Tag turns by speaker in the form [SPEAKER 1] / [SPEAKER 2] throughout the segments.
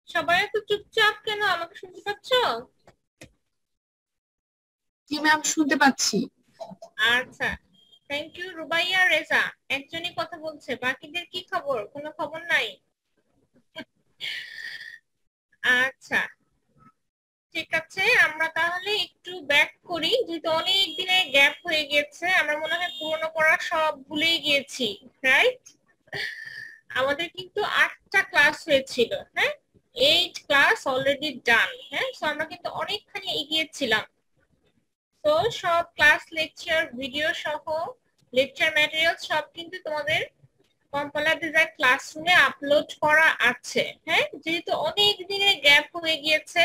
[SPEAKER 1] সবাই এত চুপচাপ কেন? আমাকে শুনতে পাচ্ছ?
[SPEAKER 2] জি ম্যাম, শুনতে পাচ্ছি।
[SPEAKER 1] আচ্ছা, থ্যাংক ইউ। রুবাইয়া, রেজা একজনই কথা বলছে, বাকিদের কি খবর? কোনো খবর নাই? আচ্ছা, ঠিক আছে, আমরা তাহলে একটু ব্যাক করি, যেহেতু অনেক দিনের গ্যাপ হয়ে গেছে। আমার মনে হয় পুরনো পড়া সব ভুলেই গিয়েছি, রাইট? আমাদের কিন্তু 8টা ক্লাস হয়েছিল, হ্যাঁ? 8 ক্লাস অলরেডি ডান, হ্যাঁ? সো আমরা কিন্তু অনেকখানি এগিয়েছিলাম। তো সব ক্লাস লেকচার ভিডিও সহ লেকচার ম্যাটেরিয়াল সব কিন্তু তোমাদের কম্পাইলার ডিজাইন ক্লাসরুমে আপলোড করা আছে। হ্যাঁ, যেহেতু অনেক দিনের গ্যাপ হয়ে গিয়েছে,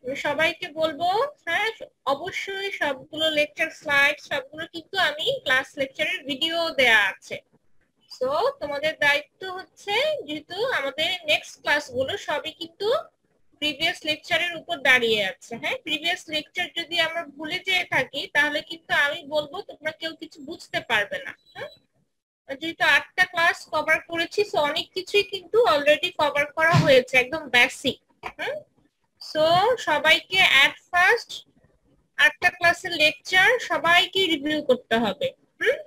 [SPEAKER 1] আমি সবাইকে বলবো, হ্যাঁ, অবশ্যই সবগুলো লেকচার স্লাইড সবগুলো কিন্তু আমি ক্লাস লেকচারের ভিডিও দেয়া আছে। সো তোমাদের দায়িত্ব হচ্ছে, যেহেতু আমাদের নেক্সট ক্লাসগুলো সবই কিন্তু প্রিভিয়াস লেকচারের উপর দাঁড়িয়ে আছে, হ্যাঁ, প্রিভিয়াস লেকচার যদি আমরা ভুলে যেয়ে থাকি তাহলে কিন্তু আমি বলবো তোমরা কেউ কিছু বুঝতে পারবে না। হ্যাঁ, যেহেতু 8টা ক্লাস কভার করেছি, সো অনেক কিছুই কিন্তু অলরেডি কভার করা হয়েছে, একদম বেসিক। হুম, সো সবাইকে এট ফার্স্ট 8টা ক্লাসের লেকচার সবাইকে রিভিউ করতে হবে। হুম,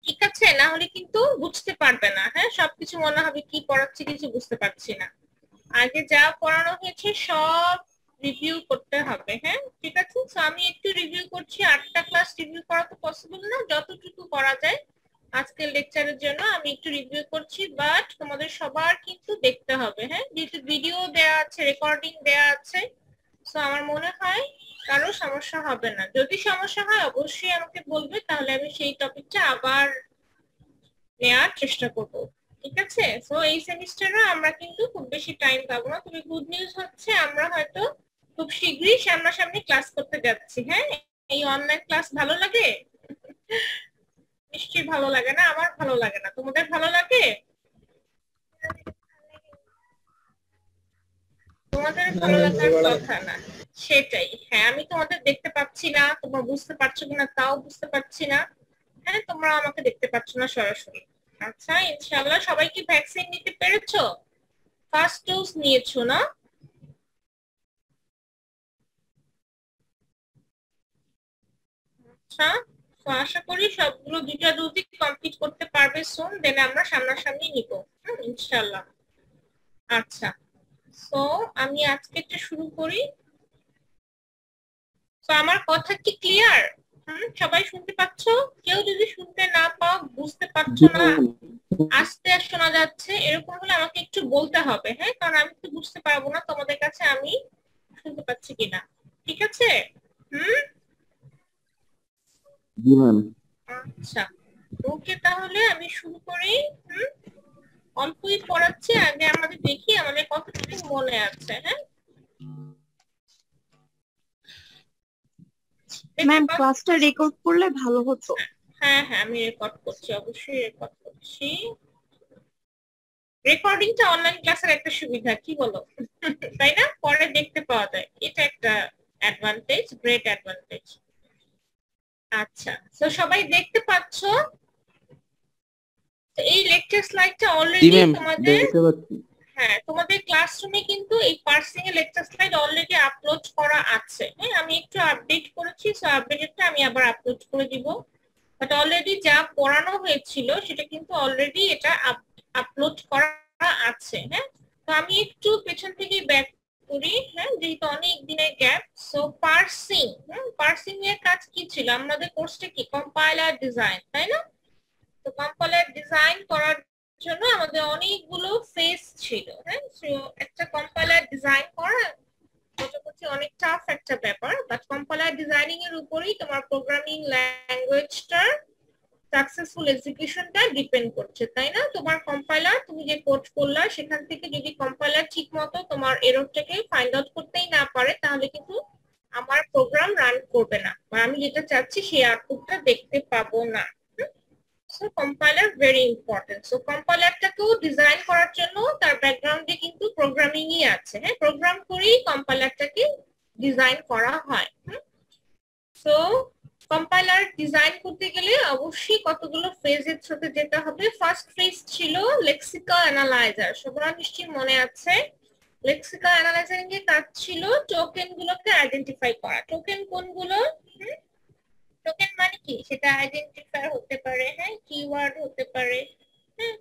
[SPEAKER 1] ঠিক আছে, না হলে কিন্তু বুঝতে পারবে না। হ্যাঁ, সবকিছু মনে হবে কি পড়াচ্ছি কিছু বুঝতে পারছি না। আগে যা পড়ানো হয়েছে সব রিভিউ করতে হবে। হ্যাঁ, ঠিক আছে, তো আমি একটু রিভিউ করছি। 8টা ক্লাস রিভিউ করা তো পসিবল না, যতটুকু করা যায় আজকের লেকচারের জন্য আমি একটু রিভিউ করছি, বাট তোমাদের সবার কিন্তু দেখতে হবে। হ্যাঁ, যেহেতু ভিডিও দেয়া আছে, রেকর্ডিং দেয়া আছে, তো আমার মনে হয় কারো সমস্যা হবে না। যদি সমস্যা হয় অবশ্যই আমাকে বলবে, তাহলে আমি সেই টপিকটা আবার নেওয়ার চেষ্টা করব। ঠিক আছে, সো এই সেমিস্টারে আমরা কিন্তু খুব বেশি টাইম পাবো না, তবে গুড নিউজ হচ্ছে আমরা হয়তো খুব শীঘ্রই সামনাসামনি ক্লাস করতে যাচ্ছি। হ্যাঁ, এই অনলাইন ক্লাস ভালো লাগে? নিশ্চয়ই ভালো লাগে না, আমার ভালো লাগে না, তোমাদের ভালো লাগে? তোমাদের ভালো লাগার কথা না। সেটাই, হ্যাঁ, আমি তোমাদের দেখতে পাচ্ছি না, তোমরা বুঝতে পারছো কিনা তাও বুঝতে পারছি না। হ্যাঁ, তোমরা আমাকে দেখতে পাচ্ছ না সরাসরি। আচ্ছা, ইনশাআল্লাহ সবাই কি ভ্যাকসিন নিতে পেরেছো? ফার্স্ট ডোজ নিয়েছো না? আচ্ছা, তো আশা করি সবগুলো 2টা ডোজই কমপ্লিট করতে পারবে সুন, দেন আমরা সামনাসামনি নিব। ইনশাআল্লাহ। আচ্ছা, তো আমি আজকে একটা শুরু করি। তো আমার কথা কি ক্লিয়ার? সবাই শুনতে পাচ্ছো? কেউ যদি শুনতে না পাও, বুঝতে পারছো
[SPEAKER 3] জি
[SPEAKER 1] না,
[SPEAKER 3] ম্যাম।
[SPEAKER 1] আস্তে আস্তে শোনা যাচ্ছে, এরকম হলে আমাকে একটু বলতে হবে। হ্যাঁ, কারণ আমি তো বুঝতে পারবো না তোমাদের কাছে আমি শুনতে পাচ্ছি কিনা। ঠিক আছে? হুম,
[SPEAKER 3] জি ম্যাম।
[SPEAKER 1] আচ্ছা, ওকে, তাহলে আমি শুরু করি। হুম, অল্পই পড়াচ্ছি, আগে আমাদের দেখি আমাদের কতটুকু মনে আছে। হ্যাঁ, দেখতে
[SPEAKER 2] ম্যাম,
[SPEAKER 1] পাচ্ছ?
[SPEAKER 2] ক্লাসটা রেকর্ড করলে ভালো হতো।
[SPEAKER 1] হ্যাঁ হ্যাঁ, আমি রেকর্ড করছি, অবশ্যই রেকর্ড করছি। রেকর্ডিংটা অনলাইন ক্লাসের একটা সুবিধা, কি বলো? তাই না, পরে দেখতে পাওয়া যায়, এটা একটা অ্যাডভান্টেজ, গ্রেট অ্যাডভান্টেজ। আচ্ছা, তো সবাই দেখতে পাচ্ছো? তো এই লেকচার স্লাইডটা
[SPEAKER 3] জি
[SPEAKER 1] অলরেডি
[SPEAKER 3] ম্যাম,
[SPEAKER 1] তোমাদের,
[SPEAKER 3] দেখতে পাচ্ছি।
[SPEAKER 1] হ্যাঁ, তোমাদের ক্লাসরুমে কিন্তু এই পার্সিং এর লেকচার স্লাইড অলরেডি আপলোড করা আছে। হ্যাঁ, আমি একটু আপডেট করেছি, সো আপডেটটা আমি আবার আপলোড করে দিব। বাট অলরেডি যা পড়ানো হয়েছিল সেটা কিন্তু অলরেডি এটা আপলোড করা আছে। হ্যাঁ, তো আমি একটু পেছন থেকে ব্যাক করি। হ্যাঁ, যেহেতু অনেক দিনের গ্যাপ, সো পার্সিং, পার্সিং এর কাজ কি ছিল? আমাদের কোর্সটা কি কম্পাইলার ডিজাইন, তাই না? তো কম্পাইলার ডিজাইন করার জন্য আমাদের অনেকগুলো ফেজ ছিল। হ্যাঁ, সো একটা কম্পাইলার ডিজাইন করা মোটামুটি অনেক টাফ একটা ব্যাপার, বাট কম্পাইলার ডিজাইনিং এর উপরেই তোমার প্রোগ্রামিং ল্যাঙ্গুয়েজটার সাকসেসফুল এক্সিকিউশনটা ডিপেন্ড করছে, তাই না? তোমার কম্পাইলার, তুমি যে কোড করলা সেখান থেকে যদি কম্পাইলার ঠিক মতো তোমার এররটাকে ফাইন্ড আউট করতেই না পারে, তাহলে কিন্তু আমার প্রোগ্রাম রান করবে না, বা আমি যেটা চাচ্ছি সেই আউটপুটটা দেখতে পাবো না। So compiler very important. So কম্পাইলারটাকেও ডিজাইন করার জন্য তার ব্যাকগ্রাউন্ডে কিন্তু প্রোগ্রামিংই আছে। হ্যাঁ, প্রোগ্রাম করেই কম্পাইলারটাকে ডিজাইন করা হয়। সো কম্পাইলার ডিজাইন করতে গেলে অবশ্যই কতগুলো ফেজের সাথে যেতে হবে। ফার্স্ট ফেজ ছিল লেক্সিক্যাল অ্যানালাইজার, সবার নিশ্চয়ই মনে আছে। লেক্সিক্যাল অ্যানালাইজিং এর কাজ ছিল টোকেন গুলোকে আইডেন্টিফাই করা। টোকেন কোনগুলো? টোকেন মানে কি, সেটা আইডেন্টিফায়ার হতে পারে, হ্যাঁ, কিওয়ার্ড হতে পারে, হ্যাঁ।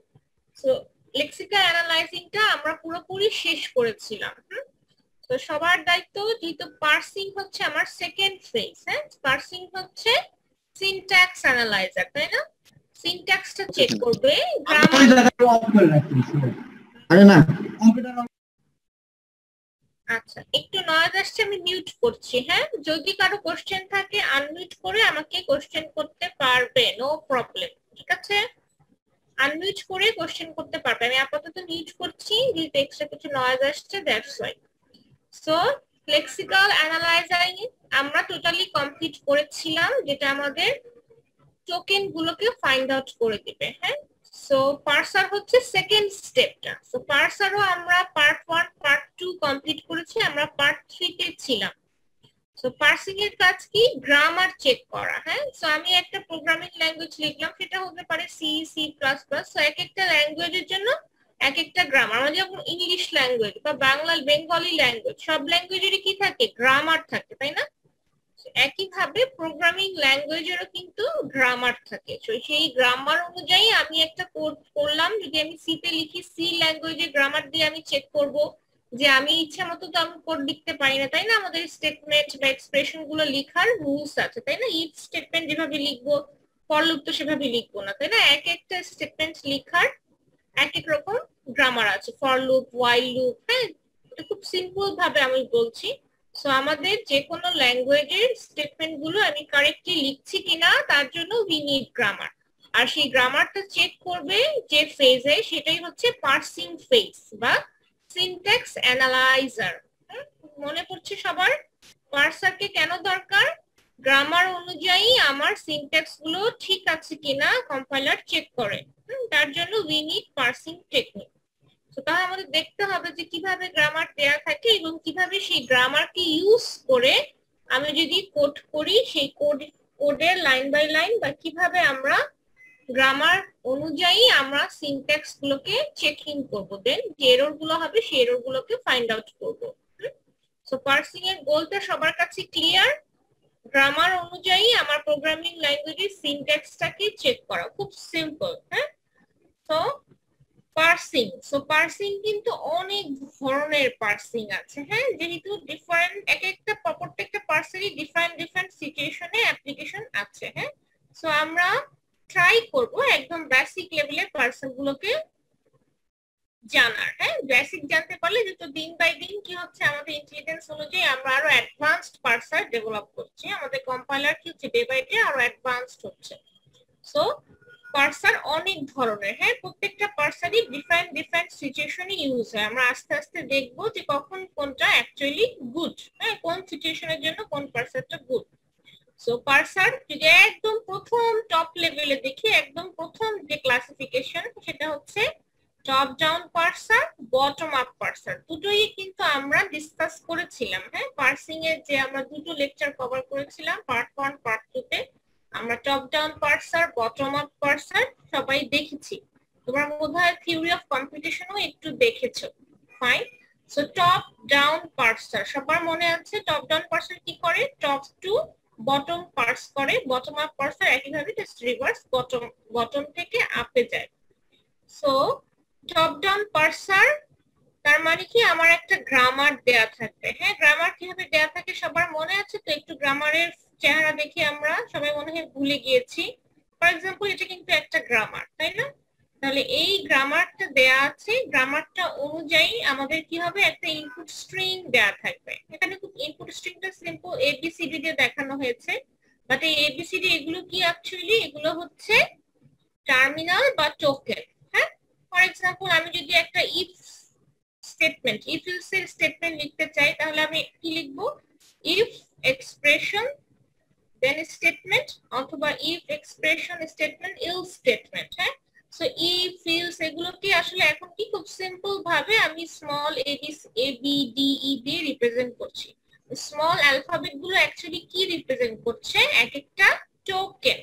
[SPEAKER 1] সো লেক্সিক্যাল অ্যানালাইজিংটা আমরা পুরোপুরি শেষ করেছিলাম। তো সবার দায়িত্ব, যেহেতু পার্সিং হচ্ছে আমার সেকেন্ড ফেজ, হ্যাঁ, পার্সিং হচ্ছে সিনট্যাক্স অ্যানালাইজার, তাই না? সিনট্যাক্সটা চেক করবে, গ্রামার। আচ্ছা, একটু নয়েজ আসছে, আমি মিউট করছি, হ্যাঁ। যদি কারো কোশ্চেন থাকে আনমিউট করে আমাকে কোশ্চেন করতে পারবে, নো প্রবলেম, ঠিক আছে? আনমিউট করে কোশ্চেন করতে পারবে। আমি আপাতত মিউট করছি, যেহেতু এক্সট্রা কিছু নয়েজ আসছে, দ্যাটস ওয়াই। সো লেক্সিক্যাল অ্যানালাইজারিং আমরা টোটালি কমপ্লিট করেছিলাম, যেটা আমাদের টোকেন গুলোকে ফাইন্ড আউট করে দিবে, হ্যাঁ। সো পার্সার হচ্ছে সেকেন্ড স্টেপটা। সো পার্সারও আমরা পার্ট 1 পার্ট 2 কমপ্লিট করেছি, আমরা পার্ট 3 তে ছিলাম। সো পার্সিং এর কাজ কি? গ্রামার চেক করা, হ্যাঁ। সো আমি একটা প্রোগ্রামিং ল্যাঙ্গুয়েজ লিখলাম, সেটা হতে পারে C, C plus plus. So এক একটা ল্যাঙ্গুয়েজের জন্য এক একটা গ্রামার। আমরা যেমন ইংলিশ ল্যাঙ্গুয়েজ বা বাংলা, বেঙ্গলি ল্যাঙ্গুয়েজ, সব ল্যাঙ্গুয়েজেরই কি থাকে? গ্রামার থাকে, তাই না? একইভাবে প্রোগ্রামিং ল্যাঙ্গুয়েজেরও কিন্তু গ্রামার থাকে। তো সেই গ্রামার অনুযায়ী আমি একটা কোড করলাম। যদি আমি সি তে লিখি, সি ল্যাঙ্গুয়েজের গ্রামার দিয়ে আমি চেক করব যে আমি ইচ্ছা মতো তো আমি কোড লিখতে পারি না, তাই না? আমাদের স্টেটমেন্ট বা এক্সপ্রেশন গুলো লেখার রুলস আছে, তাই না? ইফ স্টেটমেন্ট যেভাবে লিখবো, ফর লুপ তো সেভাবে লিখবো না, তাই না? এক একটা স্টেটমেন্ট লেখার এক এক রকম গ্রামার আছে, ফর লুপ, হোয়াইল লুপ, হ্যাঁ। এটা খুব সিম্পল ভাবে আমি বলছি। সো আমাদের যে কোনো ল্যাঙ্গুয়েজের স্টেটমেন্ট গুলো আমি কারেক্টলি লিখছি কিনা তার জন্য উই নিড গ্রামার। আর সেই গ্রামারটা চেক করবে যে ফেজে, সেটাই হচ্ছে পার্সিং ফেজ বা সিনট্যাক্স অ্যানালাইজার। মনে পড়ছে সবার? পার্সারকে কেন দরকার? গ্রামার অনুযায়ী আমার সিনট্যাক্স গুলো ঠিক আছে কিনা কম্পাইলার চেক করে, তার জন্য উই নিড পার্সিং টেকনিক। তো তাহলে আমাদের দেখতে হবে যে কিভাবে গ্রামার দেয়া থাকে এবং কিভাবে সেই গ্রামারকে ইউজ করে আমি যদি কোড করি, সেই কোডের লাইন বাই লাইন বা কিভাবে আমরা গ্রামার অনুযায়ী আমরা সিনট্যাক্স গুলোকে চেকিং করবো, দেন যে এরর গুলো হবে সেই এরর গুলোকে ফাইন্ড আউট করবো। সো পার্সিং এর গোলটা সবার কাছে ক্লিয়ার? গ্রামার অনুযায়ী আমার প্রোগ্রামিং ল্যাঙ্গুয়েজের সিনট্যাক্সটাকে চেক করা, খুব সিম্পল, হ্যাঁ। তো পার্সিং, সো পার্সিং কিন্তু অনেক ধরনের পার্সিং আছে, হ্যাঁ। যেহেতু ডিফারেন্ট, এক একটা প্রত্যেকটা পার্সিংই ডিফারেন্ট ডিফারেন্ট সিচুয়েশনে অ্যাপ্লিকেশন আছে, হ্যাঁ। সো আমরা ট্রাই করব একদম বেসিক লেভেলের পার্সিং গুলোকে জানার, হ্যাঁ। বেসিক জানতে পারলে যেহেতু দিন বাই দিন কি হচ্ছে, আমাদের ইন্টেলিজেন্স অনুযায়ী আমরা আরো অ্যাডভান্সড পার্সার ডেভেলপ করছি, আমাদের কম্পাইলার কি হচ্ছে ডে বাই ডে আরো অ্যাডভান্সড হচ্ছে। সো পার্সার অনেক ধরনের, হ্যাঁ। প্রত্যেকটা পার্সারই ডিফারেন্ট ডিফারেন্ট সিচুয়েশনে ইউজ হয়। আমরা আস্তে আস্তে দেখবো যে কখন কোনটা অ্যাকচুয়ালি গুড, হ্যাঁ, কোন সিচুয়েশনের জন্য কোন পার্সারটা গুড। সো পার্সার যদি একদম প্রথম টপ লেভেলে দেখি, একদম প্রথম যে ক্লাসিফিকেশন সেটা হচ্ছে top down parser, bottom up পার্সার। দুটোই কিন্তু আমরা ডিসকাস করেছিলাম, হ্যাঁ। পার্সিং এর যে আমরা দুটো লেকচার কভার করেছিলাম, পার্ট 1 পার্ট 2 তে আমরা top down parser, bottom up পার্সার সবাই দেখেছি। তোমরা বোধহয় থিওরি অফ কম্পিটিশনও একটু দেখেছো, ফাইন। সো টপ ডাউন পার্সার সবার মনে আছে? টপ ডাউন পার্সার কি করে? টপ টু বটম পার্স করে। বটম আপ পার্সার একইভাবে জাস্ট রিভার্স, বটম থেকে আপে যায়। সো টপ ডাউন পার্সার তার মানে কি, আমার একটা গ্রামার দেয়া থাকবে, হ্যাঁ। গ্রামার কিভাবে দেয়া থাকে সবার মনে আছে তো? একটু গ্রামারের চেহারা দেখে আমরা সবাই মনে হয় ভুলে গিয়েছি। ফর এক্সাম্পল এটা কিন্তু একটা গ্রামার, তাই না? তাহলে এই গ্রামারটা দেয়া আছে, গ্রামারটা অনুযায়ী আমাদের কি হবে, একটা ইনপুট স্ট্রিং দেয়া থাকবে। এখানে খুব ইনপুট স্ট্রিংটা সিম্পল এবিসিডি দিয়ে দেখানো হয়েছে, বাট এই এবিসিডি এগুলো কি অ্যাকচুয়ালি? এগুলো হচ্ছে টার্মিনাল বা টোকেন, হ্যাঁ। ফর এক্সাম্পল আমি যদি একটা ইফ স্টেটমেন্ট, ইফ এলস এর স্টেটমেন্ট লিখতে চাই, তাহলে আমি কি লিখবো? ইফ এক্সপ্রেশন দেন স্টেটমেন্ট, অথবা if expression statement else statement, হ্যাঁ। সো ইফ এলস এগুলোকে আসলে এখন কি খুব সিম্পল ভাবে আমি স্মল এ বি ডি ই দিয়ে রিপ্রেজেন্ট করছি। স্মল অ্যালফাবেট গুলো অ্যাকচুয়ালি কি রিপ্রেজেন্ট করছে? এক একটা টোকেন।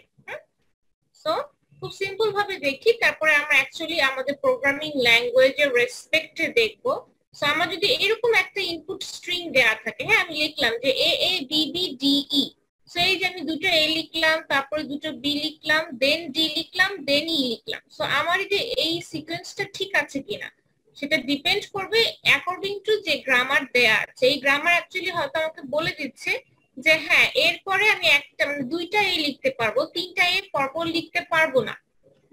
[SPEAKER 1] সো খুব সিম্পল ভাবে দেখি, তারপরে আমরা অ্যাকচুয়ালি আমাদের প্রোগ্রামিং ল্যাঙ্গুয়েজের রেসপেক্টে দেখবো। সো আমার যদি এরকম একটা ইনপুট স্ট্রিং দেয়া থাকে, হ্যাঁ আমি লিখলাম যে A A B B D E, so এই যে আমি দুটো এ লিখলাম, তারপরে দুটো বি লিখলাম, দেন ডি লিখলাম, দেন ই লিখলাম। সো আমার যে এই সিকোয়েন্সটা ঠিক আছে কিনা সেটা ডিপেন্ড করবে অ্যাকর্ডিং টু যে গ্রামার দেয়া আছে। এই গ্রামার অ্যাকচুয়ালি হয়তো আমাকে বলে দিচ্ছে যে হ্যাঁ এরপরে আমি একটা মানে দুইটা এ লিখতে পারবো, তিনটা এ পরপর লিখতে পারবো না,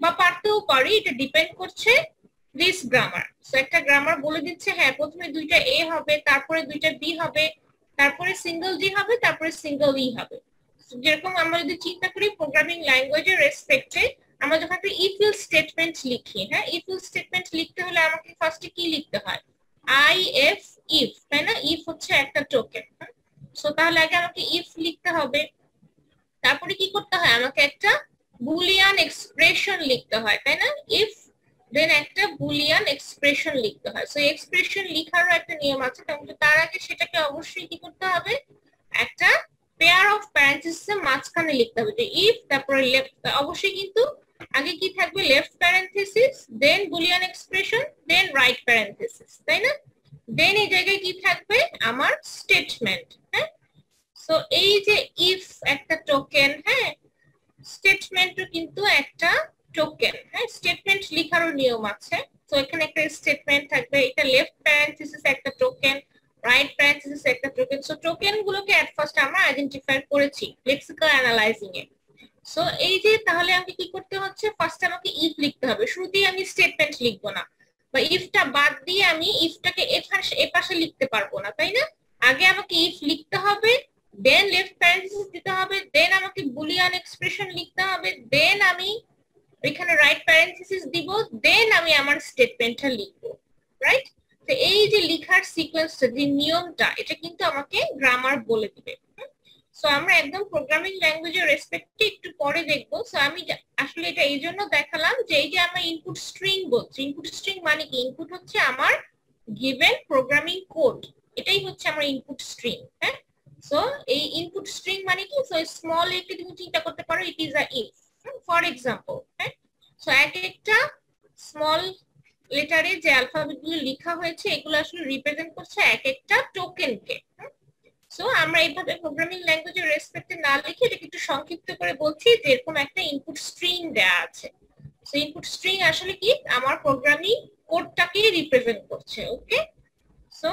[SPEAKER 1] বা পারতেও পারি, এটা ডিপেন্ড করছে দিস গ্রামার। সো একটা গ্রামার বলে দিচ্ছে হ্যাঁ প্রথমে দুইটা এ হবে, তারপরে দুইটা বি হবে, তারপরে সিঙ্গেল ডি হবে, তারপরে সিঙ্গেল ই হবে। যেরকম আমরা যদি চিন্তা করি প্রোগ্রামিং ল্যাঙ্গুয়েজের রেসপেক্টে, আমরা যখন একটা ইফ ইল স্টেটমেন্ট লিখি, হ্যাঁ ইফ ইল স্টেটমেন্ট লিখতে হলে আমাকে ফার্স্টে কি লিখতে হয়, আই এফ ইফ, তাই না? ইফ হচ্ছে একটা টোকেন। সো তাহলে আগে আমাকে ইফ লিখতে হবে, তারপরে কি করতে হয়, আমাকে একটা বুলিয়ান এক্সপ্রেশন লিখতে হয়, তাই না? ইফ দেন একটা বুলিয়ান এক্সপ্রেশন লিখতে হয়। সো এক্সপ্রেশন লিখারও একটা নিয়ম আছে, কিন্তু তার আগে সেটাকে অবশ্যই কি করতে হবে, একটা পেয়ার অফ প্যারেন্থেসিস এর মাঝখানে লিখতে হবে যে ইফ, তারপরে লেফট, অবশ্যই কিন্তু আগে কি থাকবে, লেফট প্যারেন্থেসিস, দেন বুলিয়ান এক্সপ্রেশন, দেন রাইট প্যারেন্থেসিস, তাই না? দেন এই জায়গায় কি থাকবে, আমার স্টেটমেন্ট। হ্যাঁ, সো এই যে ইফ একটা টোকেন, হ্যাঁ স্টেটমেন্টও কিন্তু একটা টোকেন। হ্যাঁ, স্টেটমেন্ট লিখারও নিয়ম আছে। তো এখানে একটা স্টেটমেন্ট থাকবে, এটা লেফট প্যারেন্থেসিস একটা টোকেন, রাইট প্যারেন্থেসিস একটা টোকেন। সো টোকেন গুলোকে এট ফার্স্ট আমরা আইডেন্টিফাই করেছি লেক্সিক্যাল অ্যানালাইজিং এ। সো এই যে তাহলে আমাকে কি করতে হচ্ছে, ফার্স্ট আমাকে ইফ লিখতে হবে, শুরুতেই আমি স্টেটমেন্ট লিখবো না, বা ইফটা বাদ দিয়ে আমি ইফটাকে এপাশে লিখতে পারবো না, তাই না? আগে আমাকে ইফ লিখতে হবে, দেন লেফট প্যারেন্থেসিস দিতে হবে, দেন আমাকে বুলিয়ান এক্সপ্রেশন লিখতে হবে, দেন আমি এখানে রাইট প্যারেন্থেসিস দিব, দেন আমি আমার স্টেটমেন্টটা লিখবো, রাইট? তো এই যে লিখার সিকোয়েন্সটা, যে নিয়মটা, এটা কিন্তু আমাকে গ্রামার বলে দিবে। সো আমরা একদম প্রোগ্রামিং ল্যাঙ্গুয়েজের রেসপেক্টে একটু পরে দেখবো। সো আমি আসলে এটা এই জন্য দেখালাম যে এই যে আমরা ইনপুট স্ট্রিং বলছি, ইনপুট স্ট্রিং মানে কি, ইনপুট হচ্ছে আমার গিভেন প্রোগ্রামিং কোড, এটাই হচ্ছে আমার ইনপুট স্ট্রিং। হ্যাঁ, সো এই ইনপুট স্ট্রিং মানে কি, সো স্মল একটু তুমি চিন্তা করতে পারো, it is a if, for example. হ্যাঁ, সো এক একটা স্মল লেটারে যে অ্যালফাবেট গুলো লেখা হয়েছে এগুলো আসলে রিপ্রেজেন্ট করছে এক একটা টোকেনকে। সো আমরা এইভাবে প্রোগ্রামিং ল্যাঙ্গুয়েজের রেসপেক্টে না লিখে এটাকে একটু সংক্ষিপ্ত করে বলছি যে এরকম একটা ইনপুট স্ট্রিং দেয়া আছে। সো ইনপুট স্ট্রিং আসলে কি, আমার প্রোগ্রামিং কোডটাকে রিপ্রেজেন্ট করছে। ওকে, সো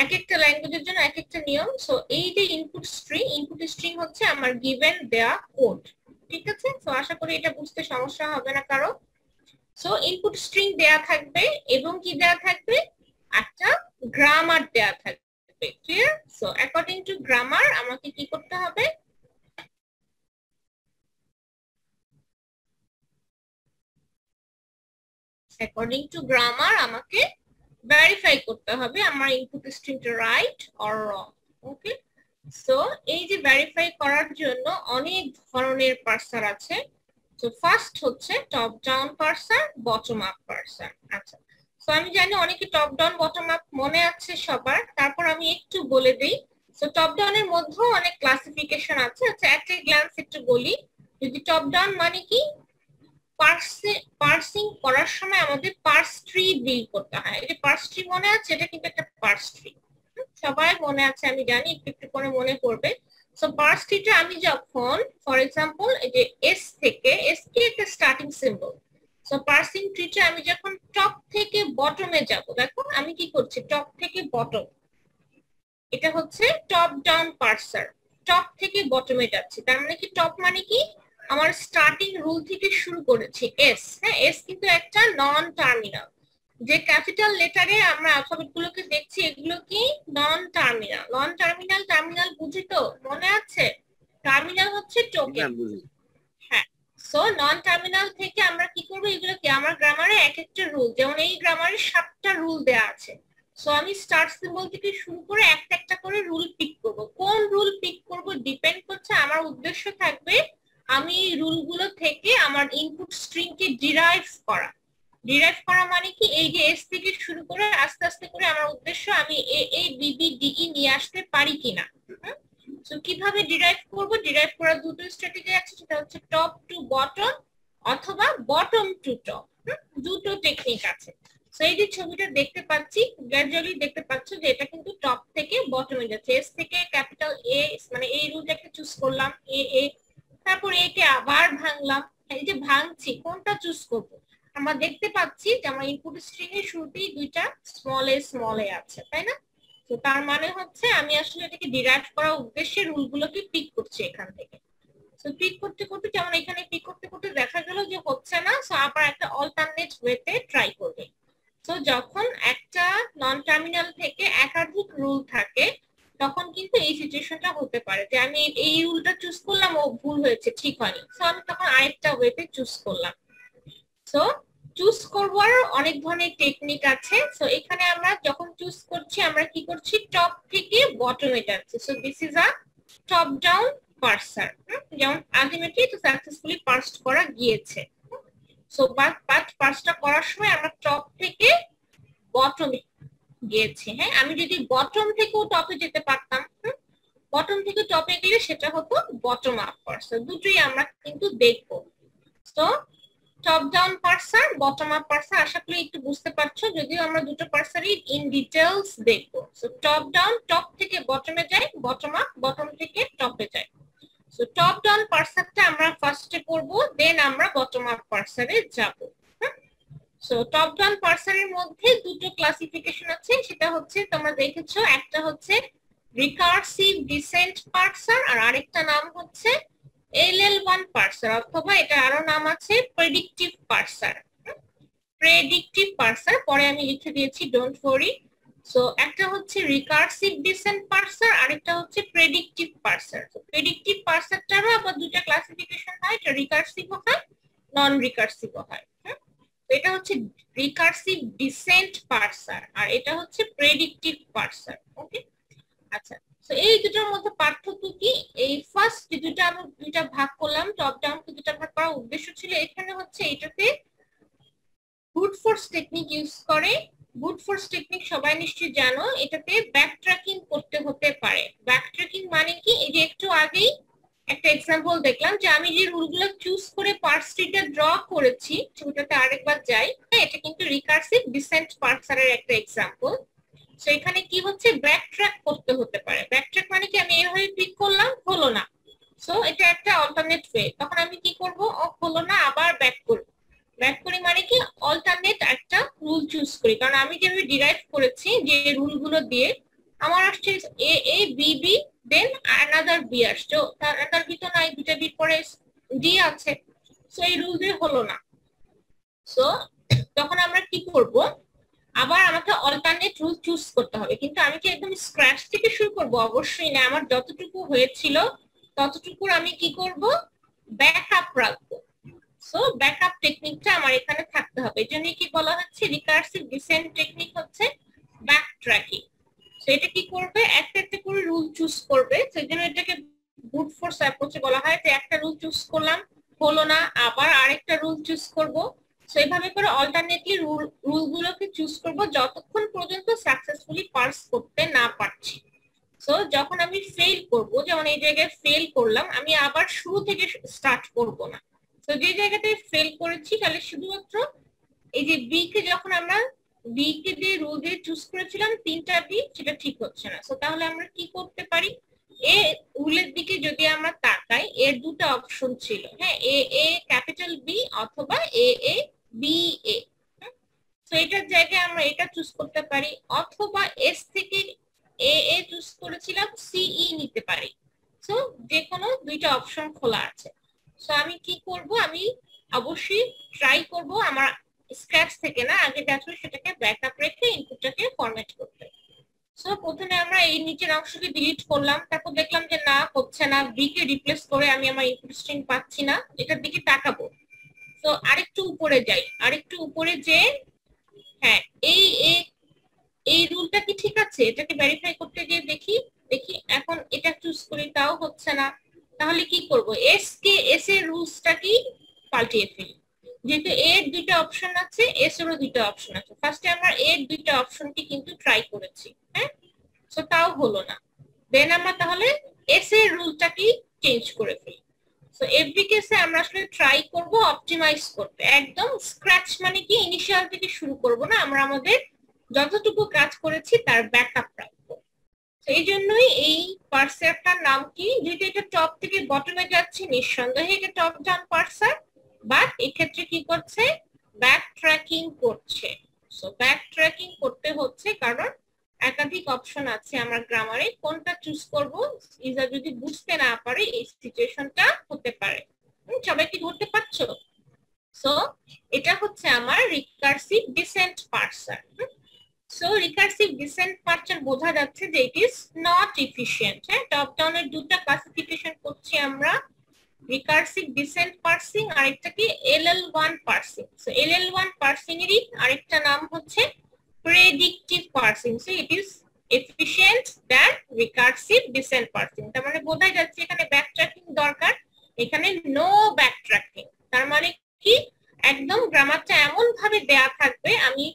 [SPEAKER 1] এক একটা ল্যাঙ্গুয়েজের জন্য এক একটা নিয়ম। সো এই যে ইনপুট স্ট্রিং হচ্ছে আমার গিভেন দেয়া কোড। ঠিক আছে, সো আশা করি এটা বুঝতে সমস্যা হবে না কারো। সো ইনপুট স্ট্রিং দেয়া থাকবে এবং কি দেয়া থাকবে, একটা গ্রামার দেয়া থাকবে। Clear? So according to grammar আমাকে কি করতে হবে, অ্যাকর্ডিং টু গ্রামার আমাকে ভেরিফাই করতে হবে আমার ইনপুট স্ট্রিংটা right or wrong. Okay, so এই যে ভেরিফাই করার জন্য অনেক ধরনের পার্সার আছে। তো ফার্স্ট হচ্ছে top down parser, bottom up পার্সার। আচ্ছা, সো আমি জানি অনেকে টপ ডাউন বটম আপ মনে আছে সবার, তারপর আমি একটু বলে দিই। সো টপ ডাউনের মধ্যেও অনেক ক্লাসিফিকেশন আছে। আচ্ছা, একটা গ্ল্যান্স একটু বলি, যদি টপ ডাউন মানে কি, পার্সিং করার সময় আমাদের পার্স ট্রি বিল্ড করতে হয়। এই যে পার্স ট্রি মনে আছে, এটা কিন্তু একটা পার্স ট্রি, সবাই মনে আছে আমি জানি, একটু একটু করে মনে করবে। সো পার্স ট্রিটা আমি যখন, ফর এক্সাম্পল এই যে এস থেকে, এস কি একটা স্টার্টিং সিম্বল, সো পার্সিং ট্রিটা আমি যখন টপ থেকে বটমে যাব, দেখো আমি কি করছি, টপ থেকে বটম, এটা হচ্ছে টপ ডাউন পার্সার, টপ থেকে বটমে যাচ্ছি। তার মানে কি, টপ মানে কি, আমার স্টার্টিং রুল থেকে শুরু করেছি এস। হ্যাঁ, এস কিন্তু একটা নন টার্মিনাল, যে ক্যাপিটাল লেটারে আমরা অ্যালফাবেট গুলোকে দেখছি এগুলো কি non terminal. Non terminal, terminal বুঝি তো, মনে আছে? টার্মিনাল হচ্ছে টোকেন। হ্যাঁ, সো নন টার্মিনাল থেকে আমরা কি করব, এগুলো কি আমার গ্রামারে এক একটা রুল, যেমন এই গ্রামারে 7টা রুল দেয়া আছে। সো আমি স্টার্ট সিম্বল থেকে শুরু করে একটা একটা করে রুল পিক করব। কোন রুল পিক করব ডিপেন্ড করছে, আমার উদ্দেশ্য থাকবে আমি এই রুলগুলো থেকে আমার ইনপুট স্ট্রিং কে ডিরাইভ করা। ডিরাইভ করা মানে কি, এই যে এস থেকে শুরু করে আস্তে আস্তে করে আমার উদ্দেশ্য আমি এ এ বি বি ডি ই নিয়ে আসতে পারি কিনা। সো কিভাবে ডিরাইভ করব, ডিরাইভ করার দুটো স্ট্র্যাটেজি আছে, সেটা হচ্ছে টপ টু বটম অথবা বটম টু টপ, দুটো টেকনিক আছে। সো এই যে ছবিটা দেখতে পাচ্ছি, গ্র্যাজুয়ালি দেখতে পাচ্ছ যে এটা কিন্তু টপ থেকে বটমে যাচ্ছে। এস থেকে ক্যাপিটাল এ, মানে এই রুলটাকে চুজ করলাম এ, তারপর এ কে আবার ভাঙলাম। এই যে ভাঙছি কোনটা চুজ করব, আমরা দেখতে পাচ্ছি যে আমার ইনপুট স্ট্রিং এর শুরুতেই দুইটা স্মল এ আছে, তাই না? তো তার মানে হচ্ছে আমি আসলে এটাকে ডিরাইভ করার উদ্দেশ্যে রুলগুলোকে পিক করছি এখান থেকে। সো পিক করতে করতে, যেমন এখানে পিক করতে করতে দেখা গেল যে হচ্ছে না, সো আবার একটা অল্টারনেট ওয়েতে ট্রাই করবে। সো যখন একটা নন টার্মিনাল থেকে একাধিক রুল থাকে তখন কিন্তু এই সিচুয়েশনটা হতে পারে যে আমি এই রুলটা চুজ করলাম, ও ভুল হয়েছে, ঠিক হয়নি, সো আমি তখন আরেকটা ওয়েতে চুজ করলাম। সো চুজ করবার অনেক ধরনের টেকনিক আছে। সো এখানে আমরা যখন চুজ করছি আমরা কি করছি, টপ থেকে বটমে যাচ্ছি। So this is a top down parser. যেমন আলটিমেটলি তো সাকসেসফুলি পার্সড করা গিয়েছে। সো বাট পার্সটা করার সময় আমরা টপ থেকে বটমে গিয়েছি। হ্যাঁ, আমি যদি বটম থেকেও টপে যেতে পারতাম, বটম থেকে টপে গেলে সেটা হতো বটম আপ পার্সার। দুটোই আমরা কিন্তু দেখবো। তো top down parser, bottom up পার্সার, আশা করি একটু বুঝতে পারছো, যদিও আমরা দুটো পার্সারই ইন ডিটেইলস দেখবো। সো টপ ডাউন, টপ থেকে বটমে যায়, বটম আপ, বটম থেকে টপে যায়। সো টপ ডাউন পার্সারটা আমরা ফার্স্টে করব, দেন আমরা বটম আপ পার্সারে যাব। সো টপ ডাউন পার্সারের মধ্যে দুটো ক্লাসিফিকেশন আছে, সেটা হচ্ছে তোমরা দেখেছো, একটা হচ্ছে রিকার্সিভ ডিসেন্ট পার্সার আর আরেকটা নাম হচ্ছে LL1 পার্সার, অথবা এটা আরো নাম আছে প্রেডিক্টিভ পার্সার। প্রেডিক্টিভ পার্সার পরে আমি লিখে দিয়েছি, ডোন্ট ওয়ারি। সো একটা হচ্ছে রিকার্সিভ ডিসেন্ট পার্সার, আরেকটা হচ্ছে প্রেডিক্টিভ পার্সার। তো প্রেডিক্টিভ পার্সারটারও আবার দুটো ক্লাসিফিকেশন হয়, এটা রিকার্সিভও হয়, নন রিকার্সিভও হয়। এটা হচ্ছে রিকার্সিভ ডিসেন্ট পার্সার আর এটা হচ্ছে প্রেডিক্টিভ পার্সার। ওকে, আচ্ছা। তো এই দুটোর মধ্যে পার্থক্য কি? এই ফার্স্ট যে দুটা ভাগ করলাম, টপ ডাউন কে দুটা ভাগ করার উদ্দেশ্য ছিল এখানে হচ্ছে এটাতে ব্রুট ফোর্স টেকনিক ইউজ করে। ব্রুট ফোর্স টেকনিক সবাই নিশ্চয়ই জানো, এটাতে ব্যাক ট্র্যাকিং করতে হতে পারে। ব্যাক ট্র্যাকিং মানে কি, এই যে একটু আগেই একটা এক্সাম্পল দেখলাম যে আমি যে রুলগুলো চুজ করে পার্স ট্রিটা ড্র করেছি, সেটাতে আরেকবার যাই। এটা কিন্তু রিকার্সিভ ডিসেন্ট পার্সারের একটা এক্সাম্পল। সো এখানে কি হচ্ছে, ব্যাক ট্র্যাক করতে হতে পারে। ব্যাক ট্র্যাক মানে কি, আমি এইভাবে ক্লিক করলাম, হলো না, সো এটা একটা অল্টারনেট ওয়ে, তখন আমি কি করব, হলো না, আবার ব্যাক করব। ব্যাক করি মানে কি, অল্টারনেট একটা রুল চুজ করি, কারণ আমি যেভাবে ডিরাইভ করেছি যে রুলগুলো দিয়ে আমার আসছে এ A B B, then another B আসছে, অ্যানাদার বি তো নাই, দুটা বি পরে ডি আছে, সো এই রুল দিয়ে হলো না। সো তখন আমরা কি করব, আবার আমাকে অল্টারনেট রুল চুজ করতে হবে। কিন্তু আমি কি একদম স্ক্র্যাচ থেকে শুরু করব? অবশ্যই না, আমার যতটুকু হয়েছিল ততটুকুর আমি কি করব, ব্যাকআপ রাখবো। সো ব্যাকআপ টেকনিকটা আমার এখানে থাকতে হবে, এই জন্য কি বলা হচ্ছে রিকার্সিভ ডিসেন্ট টেকনিক হচ্ছে ব্যাক ট্র্যাকিং। সো এটা কি করবে, একটা একটা করে রুল চুজ করবে, সেই জন্য এটাকে ব্রুট ফোর্স অ্যাপ্রোচে বলা হয়। যে একটা রুল চুজ করলাম, হলো না, আবার আরেকটা রুল চুজ করব। সো এইভাবে করে অল্টারনেটলি রুলগুলোকে চুজ করব যতক্ষণ পর্যন্ত সাকসেসফুলি পার্স করতে না পারছি। সো যখন আমি ফেল করব, যেমন এই জায়গায় ফেল করলাম, আমি আবার শুরু থেকে স্টার্ট করব না। তো যে জায়গাতে ফেল করেছি তাহলে শুধুমাত্র এই যে বি কে, যখন আমরা বি কে দিয়ে রুল দিয়ে চুজ করেছিলাম তিনটা বি, সেটা ঠিক হচ্ছে না। সো তাহলে আমরা কি করতে পারি, এ রুলের দিকে যদি আমরা তাকাই, এর দুটো অপশন ছিল, হ্যাঁ, এ এ ক্যাপিটাল বি অথবা এ এ বি এ। তো এটার জায়গায় আমরা এটা চুজ করতে পারি, অথবা এস থেকে এ এ চুজ করেছিলাম, সিই নিতে পারি। সো যে কোনো দুইটা অপশন খোলা আছে। সো আমি কি করব, আমি অবশ্যই ট্রাই করব আমার স্ক্র্যাচ থেকে না, আগে দেখো সেটাকে ব্যাকআপ রেখে ইনপুটটাকে ফরম্যাট করতে। সো প্রথমে আমরা এই নিচের অংশকে ডিলিট করলাম, তারপর দেখলাম যে না হচ্ছে না, বি কে রিপ্লেস করে আমি আমার ইনপুট স্ট্রিং পাচ্ছি না, এটার দিকে তাকাবো। তো আরেকটু উপরে যাই, আরেকটু উপরে যে, হ্যাঁ, এই রুলটা কি ঠিক আছে, এটাকে ভেরিফাই করতে গিয়ে দেখি এখন এটা চুজ করি, তাও হচ্ছে না। তাহলে কি করব, এস এর রুলসটা কি পাল্টিয়ে ফেলি। যেহেতু এর দুইটা অপশন আছে, এস এরও দুইটা অপশন আছে, ফার্স্টে আমরা এর দুইটা অপশনকে কিন্তু ট্রাই করেছি, হ্যাঁ, সো তাও হলো না। দেন আমরা তাহলে এস এর রুলটা কি চেঞ্জ করে ফেলি। সো এভরি কেসে আমরা আসলে ট্রাই করব অপটিমাইজ করতে, একদম স্ক্র্যাচ মানে কি ইনিশিয়াল থেকে শুরু করব না, আমরা আমাদের যতটুকু কাজ করেছি তার ব্যাকআপ রাখবো। এই জন্যই এই পার্সারটার নাম কি, যেহেতু এটা টপ থেকে বটমে যাচ্ছে নিঃসন্দেহে এটা টপ ডাউন পার্সার, বাট এক্ষেত্রে কি করছে, ব্যাক ট্র্যাকিং করছে। সো ব্যাক ট্র্যাকিং করতে হচ্ছে কারণ একাধিক অপশন আছে আমার গ্রামারে, কোনটা চুজ করব ইউজার যদি বুঝতে না পারে এই সিচুয়েশনটা হতে পারে। সবাই কি ধরতে পারছো? সো এটা হচ্ছে আমার recursive dissent পার্সার। So recursive dissent পার্সার বোঝা যাচ্ছে যে ইট ইজ নট এফিশিয়েন্ট। হ্যাঁ, টপ ডাউনের দুটো ক্লাসিফিকেশন করছি আমরা, রিকার্সিভ ডিসেন্ট পার্সিং আর একটা কি LL1 parsing. So LL1 parsing এরই আরেকটা নাম হচ্ছে predictive parsing. So it is efficient than recursive descent parsing. তার মানে বোঝা যাচ্ছে এখানে ব্যাক ট্র্যাকিং দরকার, এখানে নো ব্যাক ট্র্যাকিং। তার মানে কি, একদম গ্রামারটা এমন ভাবে দেয়া থাকবে আমি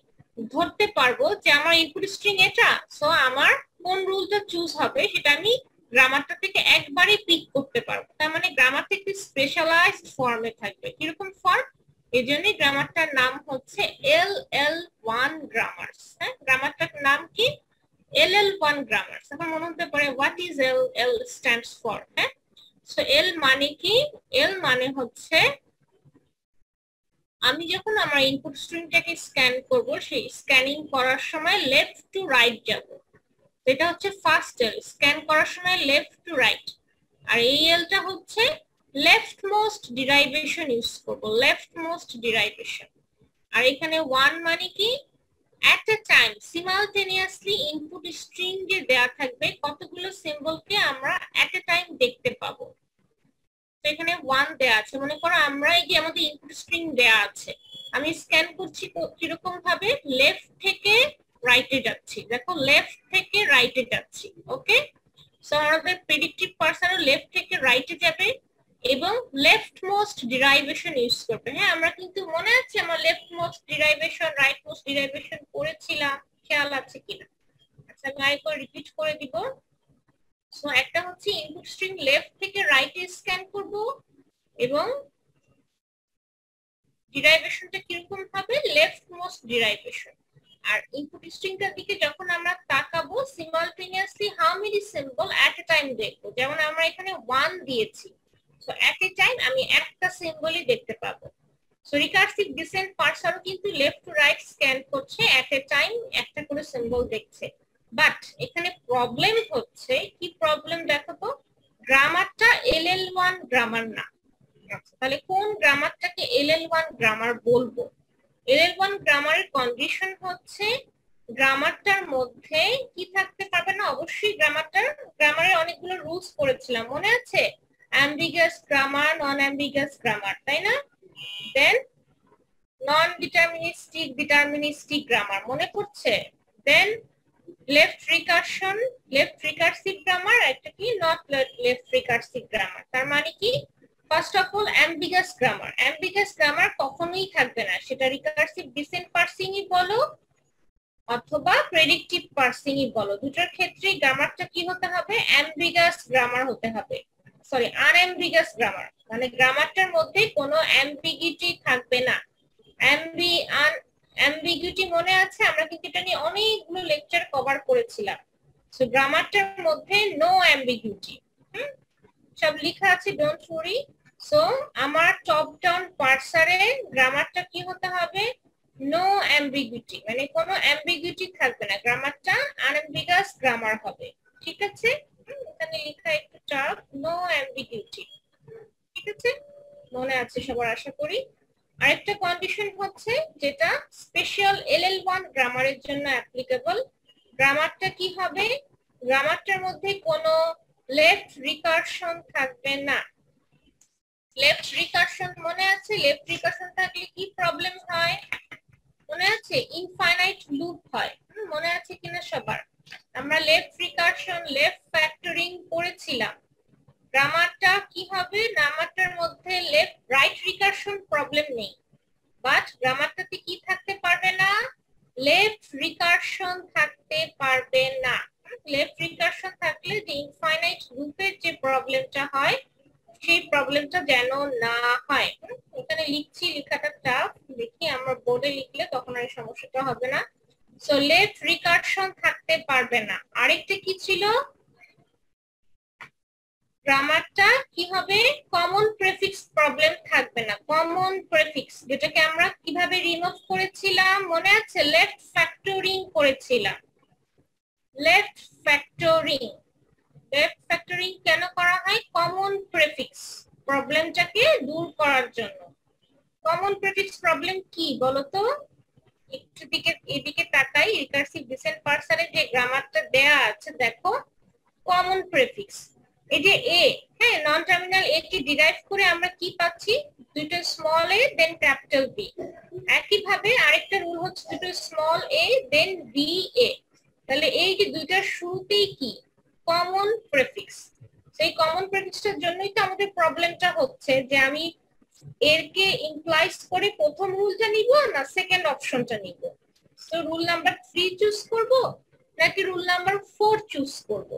[SPEAKER 1] ধরতে পারবো যে আমার ইনপুট স্ট্রিং এটা, সো আমার কোন রুলটা চুজ হবে সেটা আমি গ্রামারটা থেকে একবারে পিক করতে পারবো। তার মানে গ্রামারটা একটি স্পেশালাইজড ফর্মে থাকবে। কিরকম ফর্ম? এই জন্য গ্রামারটার নাম হচ্ছে LL1 গ্রামার্স। হ্যাঁ, গ্রামারটার নাম কি? LL1 grammars. এখন মনে হতে পারে what is L stands for. হ্যাঁ, সো L মানে কি? L মানে হচ্ছে আমি যখন আমার ইনপুট স্ট্রিংটাকে স্ক্যান করব, সেই স্ক্যানিং করার সময় লেফট টু রাইট যাব, এটা হচ্ছে ফার্স্ট এল। স্ক্যান করার সময় লেফট টু রাইট। আর এই এলটা হচ্ছে লেফট মোস্ট ডিরাইভেশন ইউজ করব, লেফট মোস্ট ডিরাইভেশন। আর এখানে ওয়ান মানে কি, at a time simultaneously input string যে দেয়া থাকবে কতগুলো সিম্বলকে আমরা এট এ টাইম দেখতে পাবো। তো এখানে ওয়ান দেয়া আছে, মনে করো আমরা এই যে আমাদের ইনপুট স্ট্রিং দেয়া আছে, আমি স্ক্যান করছি কিরকম ভাবে, লেফট থেকে রাইটে যাচ্ছি। দেখো লেফট থেকে রাইটে যাচ্ছি। ওকে, সো আমাদের প্রেডিক্টিভ পার্সনও লেফট থেকে রাইটে যাবে এবং লেফট মোস্ট ডিরাইভেশন ইউজ করবে। হ্যাঁ, আমরা কিন্তু মনে আছে আমরা left most derivation right most derivation করেছিলাম, খেয়াল আছে কিনা? আচ্ছা, আমি আরেকবার রিপিট করে দিব। সো একটা হচ্ছে ইনপুট স্ট্রিং লেফট থেকে রাইটে স্ক্যান করব এবং ডিরাইভেশনটা কিরকম হবে, লেফট মোস্ট ডিরাইভেশন। আর ইনপুট স্ট্রিংটার দিকে যখন আমরা তাকাবো simultaneously how many symbol at a time দেখবো। যেমন আমরা এখানে 1 দিয়েছি, সো এট এ টাইম আমি একটা সিম্বলই দেখতে পাবো। সো রিকার্সিভ ডিসেন্ট পার্সারও কিন্তু লেফট টু রাইট স্ক্যান করছে, এট এ টাইম একটা করে সিম্বল দেখছে। বাট এখানে প্রবলেম হচ্ছে কি, প্রবলেম দেখো তো, গ্রামারটা LL1 গ্রামার না। তাহলে কোন গ্রামারটাকে LL1 গ্রামার বলবো? LL1 গ্রামারের কন্ডিশন হচ্ছে গ্রামারটার মধ্যে কি থাকতে পারবে না, অবশ্যই গ্রামারের অনেকগুলো রুলস পড়েছিলাম, মনে আছে? অ্যাম্বিগাস গ্রামার, নন অ্যাম্বিগাস গ্রামার, তাই না? Then non deterministic, deterministic grammar, মনে পড়ছে? Then left recursion, left recursive grammar, একটা কি নট লেফট রিকার্সিভ গ্রামার। তার মানে কি, first of all ambiguous grammar. Ambiguous grammar কখনোই থাকবে না, সেটা রিকার্সিভ ডিসেন্ট পার্সিংই বলো অথবা প্রেডিক্টিভ পার্সিংই বলো, দুটোর ক্ষেত্রেই গ্রামারটা কি হতে হবে, অ্যাম্বিগাস গ্রামার হতে হবে। সরি, আনঅ্যাম্বিগাস গ্রামার, মানে গ্রামারটার মধ্যে কোনো অ্যাম্বিগিটি থাকবে না। অ্যাম্বিগুইটি মনে আছে? আমরা কিন্তু এটা নিয়ে অনেকগুলো লেকচার কভার করেছিলাম। সো গ্রামারটার মধ্যে নো অ্যাম্বিগুইটি, সব লেখা আছে, ডোন্ট ওয়ারি। সো আমার টপ ডাউন পার্সারে গ্রামারটা কি হতে হবে, নো অ্যাম্বিগুইটি, মানে কোনো অ্যাম্বিগুইটি থাকবে না, গ্রামারটা আনঅ্যাম্বিগাস গ্রামার হবে। ঠিক আছে, এখানে লেখা একটু চাপ, নো অ্যাম্বিগুইটি। ঠিক আছে, মনে আছে সবার আশা করি। আরেকটা কন্ডিশন হচ্ছে যেটা স্পেশাল LL1 গ্রামারের জন্য অ্যাপ্লিকেবল, গ্রামারটা কি হবে, গ্রামারটার মধ্যে কোনো লেফট রিকারশন থাকবে না। লেফট রিকারশন মনে আছে? লেফট রিকারশন থাকলে কি প্রবলেম হয় মনে আছে? ইনফাইনাইট লুপ হয়, মনে আছে কিনা সবার? আমরা লেফট রিকারশন, লেফট ফ্যাক্টরিং পড়েছিলাম। গ্রামারটা কি হবে, গ্রামারটার মধ্যে লেফট রাইট রিকারশন প্রবলেম নেই, বাট গ্রামারটাতে কি থাকতে পারবে না, লেফট রিকারশন থাকতে পারবে না। লেফট রিকারশন থাকলে যে ইনফাইনাইট লুপের যে প্রবলেমটা হয় সেই প্রবলেমটা যেন না হয়। এখানে লিখছি, লেখাটা টাফ, দেখি আমরা বোর্ডে লিখলে তখন আর সমস্যাটা হবে না। সো সো লেফট রিকারশন থাকতে পারবে না। আরেকটা কি ছিল, গ্রামারটা কি হবে, কমন প্রেফিক্স প্রবলেম থাকবে না। কমন প্রেফিক্স যেটাকে আমরা কিভাবে রিমুভ করেছিলাম মনে আছে, লেফট ফ্যাক্টরিং করেছিলাম। লেফট ফ্যাক্টরিং, লেফট ফ্যাক্টরিং কেন করা হয়, কমন প্রেফিক্স প্রবলেমটাকে দূর করার জন্য। কমন প্রেফিক্স প্রবলেম কি বলতো, একটু এদিকে তাকাই, রিকার্সিভ ডিসেন্ট পার্সনের যে গ্রামারটা দেয়া আছে দেখো, কমন প্রেফিক্স এই যে এ, হ্যাঁ নন টার্মিনাল এ কে ডিরাইভ করে আমরা কি পাচ্ছি, দুটো স্মল এ দেন ক্যাপিটাল বি। একইভাবে আরেকটা রুল হচ্ছে দুটো small A then B A. তাহলে এই যে দুইটার শুরুতেই কি কমন প্রেফিক্স, সেই কমন প্রেফিক্সটার জন্যই তো আমাদের প্রবলেমটা হচ্ছে যে আমি এর কে ইমপ্লাইজ করে প্রথম রুলটা নিব না সেকেন্ড অপশনটা নিব। তো রুল নাম্বার 3 চুজ করব নাকি রুল নাম্বার 4 চুজ করব।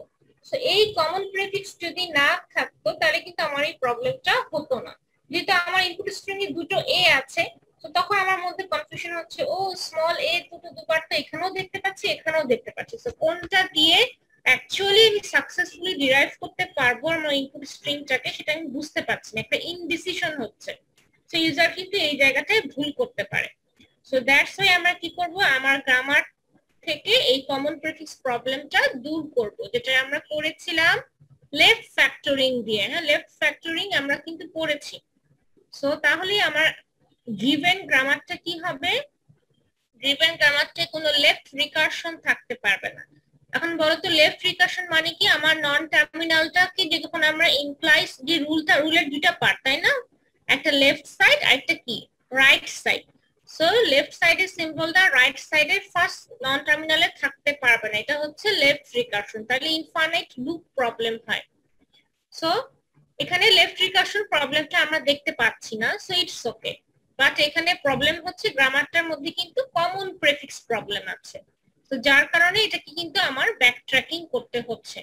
[SPEAKER 1] সো এই কমন প্রেফিক্স যদি না থাকতো তাহলে কিন্তু আমার এই প্রবলেমটা হতো না। যেহেতু আমার ইনপুট স্ট্রিং এ দুটো এ আছে, তো তখন আমার মধ্যে কনফিউশন হচ্ছে, ও স্মল এ দুবার তো এখানেও দেখতে পাচ্ছি এখানেও দেখতে পাচ্ছি, তো কোনটা দিয়ে অ্যাকচুয়ালি আমি সাকসেসফুলি ডিরাইভ করতে পারবো আমার ইনপুট স্ট্রিংটাকে সেটা আমি বুঝতে পারছি না, একটা ইনডিসিশন হচ্ছে। সো ইউজার কিন্তু এই জায়গাটায় ভুল করতে পারে। সো দ্যাটস ওয়াই আমরা কি করব, আমার গ্রামার থেকে এই কমন প্রেফিক্স প্রবলেমটা দূর করব, যেটা আমরা করেছিলাম লেফট ফ্যাক্টরিং দিয়ে। হ্যাঁ লেফট ফ্যাক্টরিং আমরা কিন্তু পড়েছি। সো তাহলে আমার গিভেন গ্রামারটা কি হবে, গিভেন গ্রামারটা কোনো লেফট রিকারশন থাকতে পারবে না। এখন বলো তো লেফট রিকারশন মানে কি, আমার নন টার্মিনালটাকে যখন আমরা ইমপ্লাইজ যে রুলের দুটো পার্ট তাই না, একটা লেফট সাইড আর একটা কি রাইট সাইড। সো লেফট সাইডের সিম্বলটা রাইট সাইডের ফার্স্ট নন টার্মিনালে থাকতে পারবে না, এটা হচ্ছে লেফট রিকারশন। তাহলে ইনফাইনাইট লুপ প্রবলেম হয়। সো এখানে লেফট রিকারশন প্রবলেমটা আমরা দেখতে পাচ্ছি না, সো ইটস ওকে। বাট এখানে প্রবলেম হচ্ছে গ্রামারটার মধ্যে কিন্তু কমন প্রেফিক্স প্রবলেম আছে, তো যার কারণে এটাকে কিন্তু আমার ব্যাক ট্র্যাকিং করতে হচ্ছে।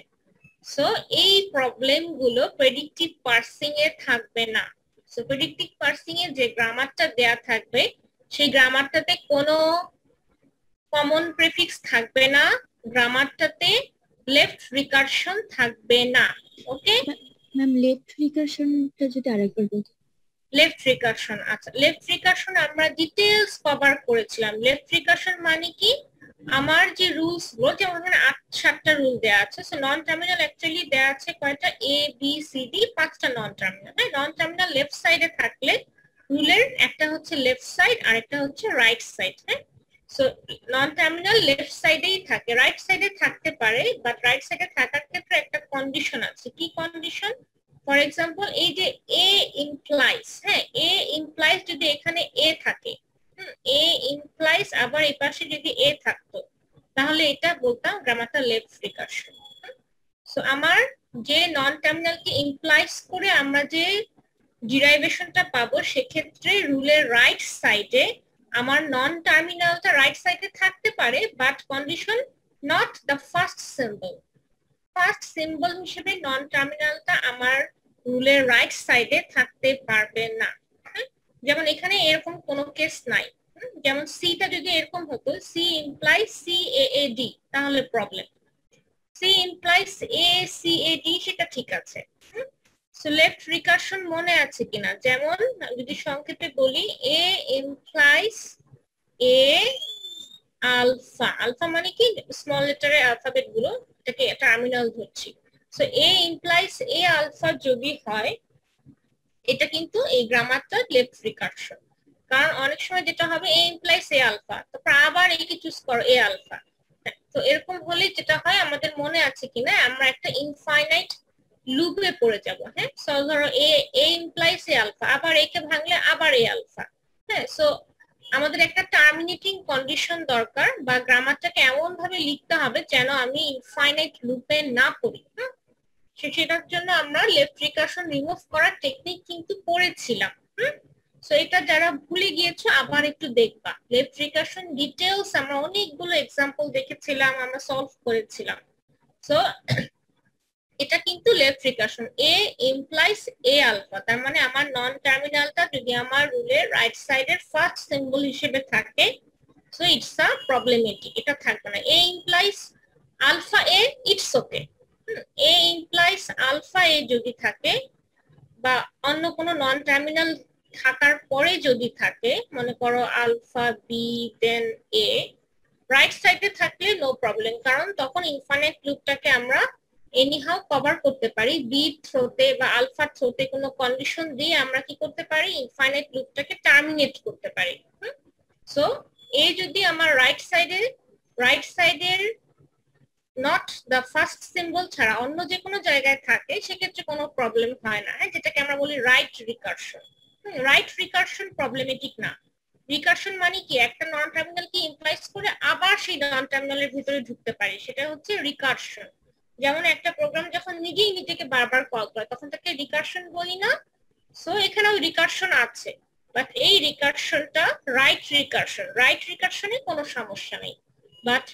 [SPEAKER 1] সো এই প্রবলেম গুলো প্রেডিক্টিভ পার্সিং এ থাকবে না। সো প্রেডিক্টিভ পার্সিং এ যে গ্রামারটা দেয়া থাকবে সেই গ্রামারটাতে কোনো কমন প্রিফিক্স থাকবে না, গ্রামারটাতে লেফট রিকারশন থাকবে না। ওকে
[SPEAKER 2] ম্যাম, লেফট রিকারশনটা যদি আরেকবার বলতে।
[SPEAKER 1] লেফট রিকারশন, আচ্ছা লেফট রিকারশন আমরা ডিটেইলস কভার করেছিলাম। লেফট রিকারশন মানে কি, আমার যে রুলস গুলো, যেমন এখানে 7টা রুল দেয়া আছে। সো নন টার্মিনাল অ্যাকচুয়ালি দেয়া আছে কয়টা, এ বি সি ডি, 5টা নন টার্মিনাল। হ্যাঁ নন টার্মিনাল লেফট সাইডে থাকলে রুলের একটা হচ্ছে লেফট সাইড আর একটা হচ্ছে রাইট সাইড। হ্যাঁ সো নন টার্মিনাল লেফট সাইডেই থাকে, রাইট সাইডে থাকতে পারে, বাট রাইট সাইডে থাকার ক্ষেত্রে একটা কন্ডিশন আছে। কি কন্ডিশন, ফর এক্সাম্পল এই যে এ ইমপ্লাইজ, হ্যাঁ এ ইমপ্লাইজ যদি এখানে এ থাকে, এ ইমপ্লাইজ আবার এই পাশে যদি এ থাকতো, তাহলে এটা বলতাম গ্রামারটা লেফট রিকারশন। সো আমার যে নন টার্মিনালকে ইমপ্লাইজ করে আমরা যে ডিরাইভেশনটা পাবো, সেক্ষেত্রে রুলের রাইট সাইডে আমার নন টার্মিনালটা রাইট সাইডে থাকতে পারে, but condition not the first symbol. First symbol হিসেবে নন টার্মিনালটা আমার রুলের রাইট সাইডে থাকতে পারবে না। যেমন এখানে এরকম কোনো কেস নাই। যেমন সিটা যদি এরকম হতো, C implies C A A D, তাহলে problem. C implies A C A D, সেটা ঠিক আছে। সো লেফট রিকারশন মনে আছে কিনা, যেমন যদি সংক্ষেপে বলি, A implies A alpha, alpha মানে কি স্মল লেটারের অ্যালফাবেট গুলো, এটাকে টার্মিনাল ধরছি। So A implies A alpha যদি হয়, এটা কিন্তু এই গ্রামারটা লেফট রিকারশন। কারণ অনেক সময় যেটা হবে, এ ইমপ্লাইজ এ আলফা, তারপর আবার এ কে চুজ করো এ আলফা। তো এরকম হলে যেটা হয়, আমাদের মনে আছে কিনা, আমরা একটা ইনফাইনাইট লুপে পড়ে যাব। হ্যাঁ সো ধরো এ ইমপ্লাইজ এ আলফা, আবার এ কে ভাঙলে আবার এ আলফা। হ্যাঁ সো আমাদের একটা টার্মিনেটিং কন্ডিশন দরকার, বা গ্রামারটাকে এমন ভাবে লিখতে হবে যেন আমি ইনফাইনাইট লুপে না পড়ি। সেটার জন্য আমরা লেফট রিকারশন রিমুভ করার টেকনিক কিন্তু পড়েছিলাম। সো এটা যারা ভুলে গিয়েছো আবার একটু দেখবা, লেফট রিকারশন ডিটেইলস আমরা অনেকগুলো এক্সাম্পল দেখেছিলাম, আমরা সলভ করেছিলাম। সো এটা কিন্তু left recursion, A implies A alpha, তার মানে আমার নন টার্মিনালটা যদি আমার রুলের রাইট সাইডের ফার্স্ট সিম্বল হিসেবে থাকে, সো ইটস আ প্রবলেমেটিক, এটা থাকবে না। A implies alpha A, it's okay. A implies alpha A যদি থাকে বা অন্য কোনো নন টার্মিনাল থাকার পরে যদি থাকে, মনে করো আলফা বি দেন এ, রাইট সাইডে থাকলে নো প্রবলেম, কারণ তখন ইনফাইনাইট লুপটাকে আমরা এনিহাউ কভার করতে পারি। বি থ্রোতে বা আলফা থ্রোতে কোনো কন্ডিশন দিয়ে আমরা কি করতে পারি, ইনফাইনাইট লুপটাকে টার্মিনেট করতে পারি। সো এ যদি আমার রাইট সাইডের নট দ্য ফার্স্ট সিম্বল ছাড়া অন্য যে কোনো জায়গায় থাকে, সেক্ষেত্রে কোনো প্রবলেম হয় না, যেটাকে আমরা বলি right recursion. Right recursion problematic না। রিকারশন মানে কি, একটা নন টার্মিনালকে ইমপ্লাইজ করে আবার সেই নন টার্মিনালের ভিতরে ঢুকতে পারি, সেটা হচ্ছে রিকারশন। যেমন একটা প্রোগ্রাম যখন নিজেই নিজেকে বারবার কল করে, তখন তাকে রিকারশন বলি না। সো এখানেও রিকারশন আছে, বাট এই রিকারশনটা রাইট রিকারশনে কোনো সমস্যা নেই, বাট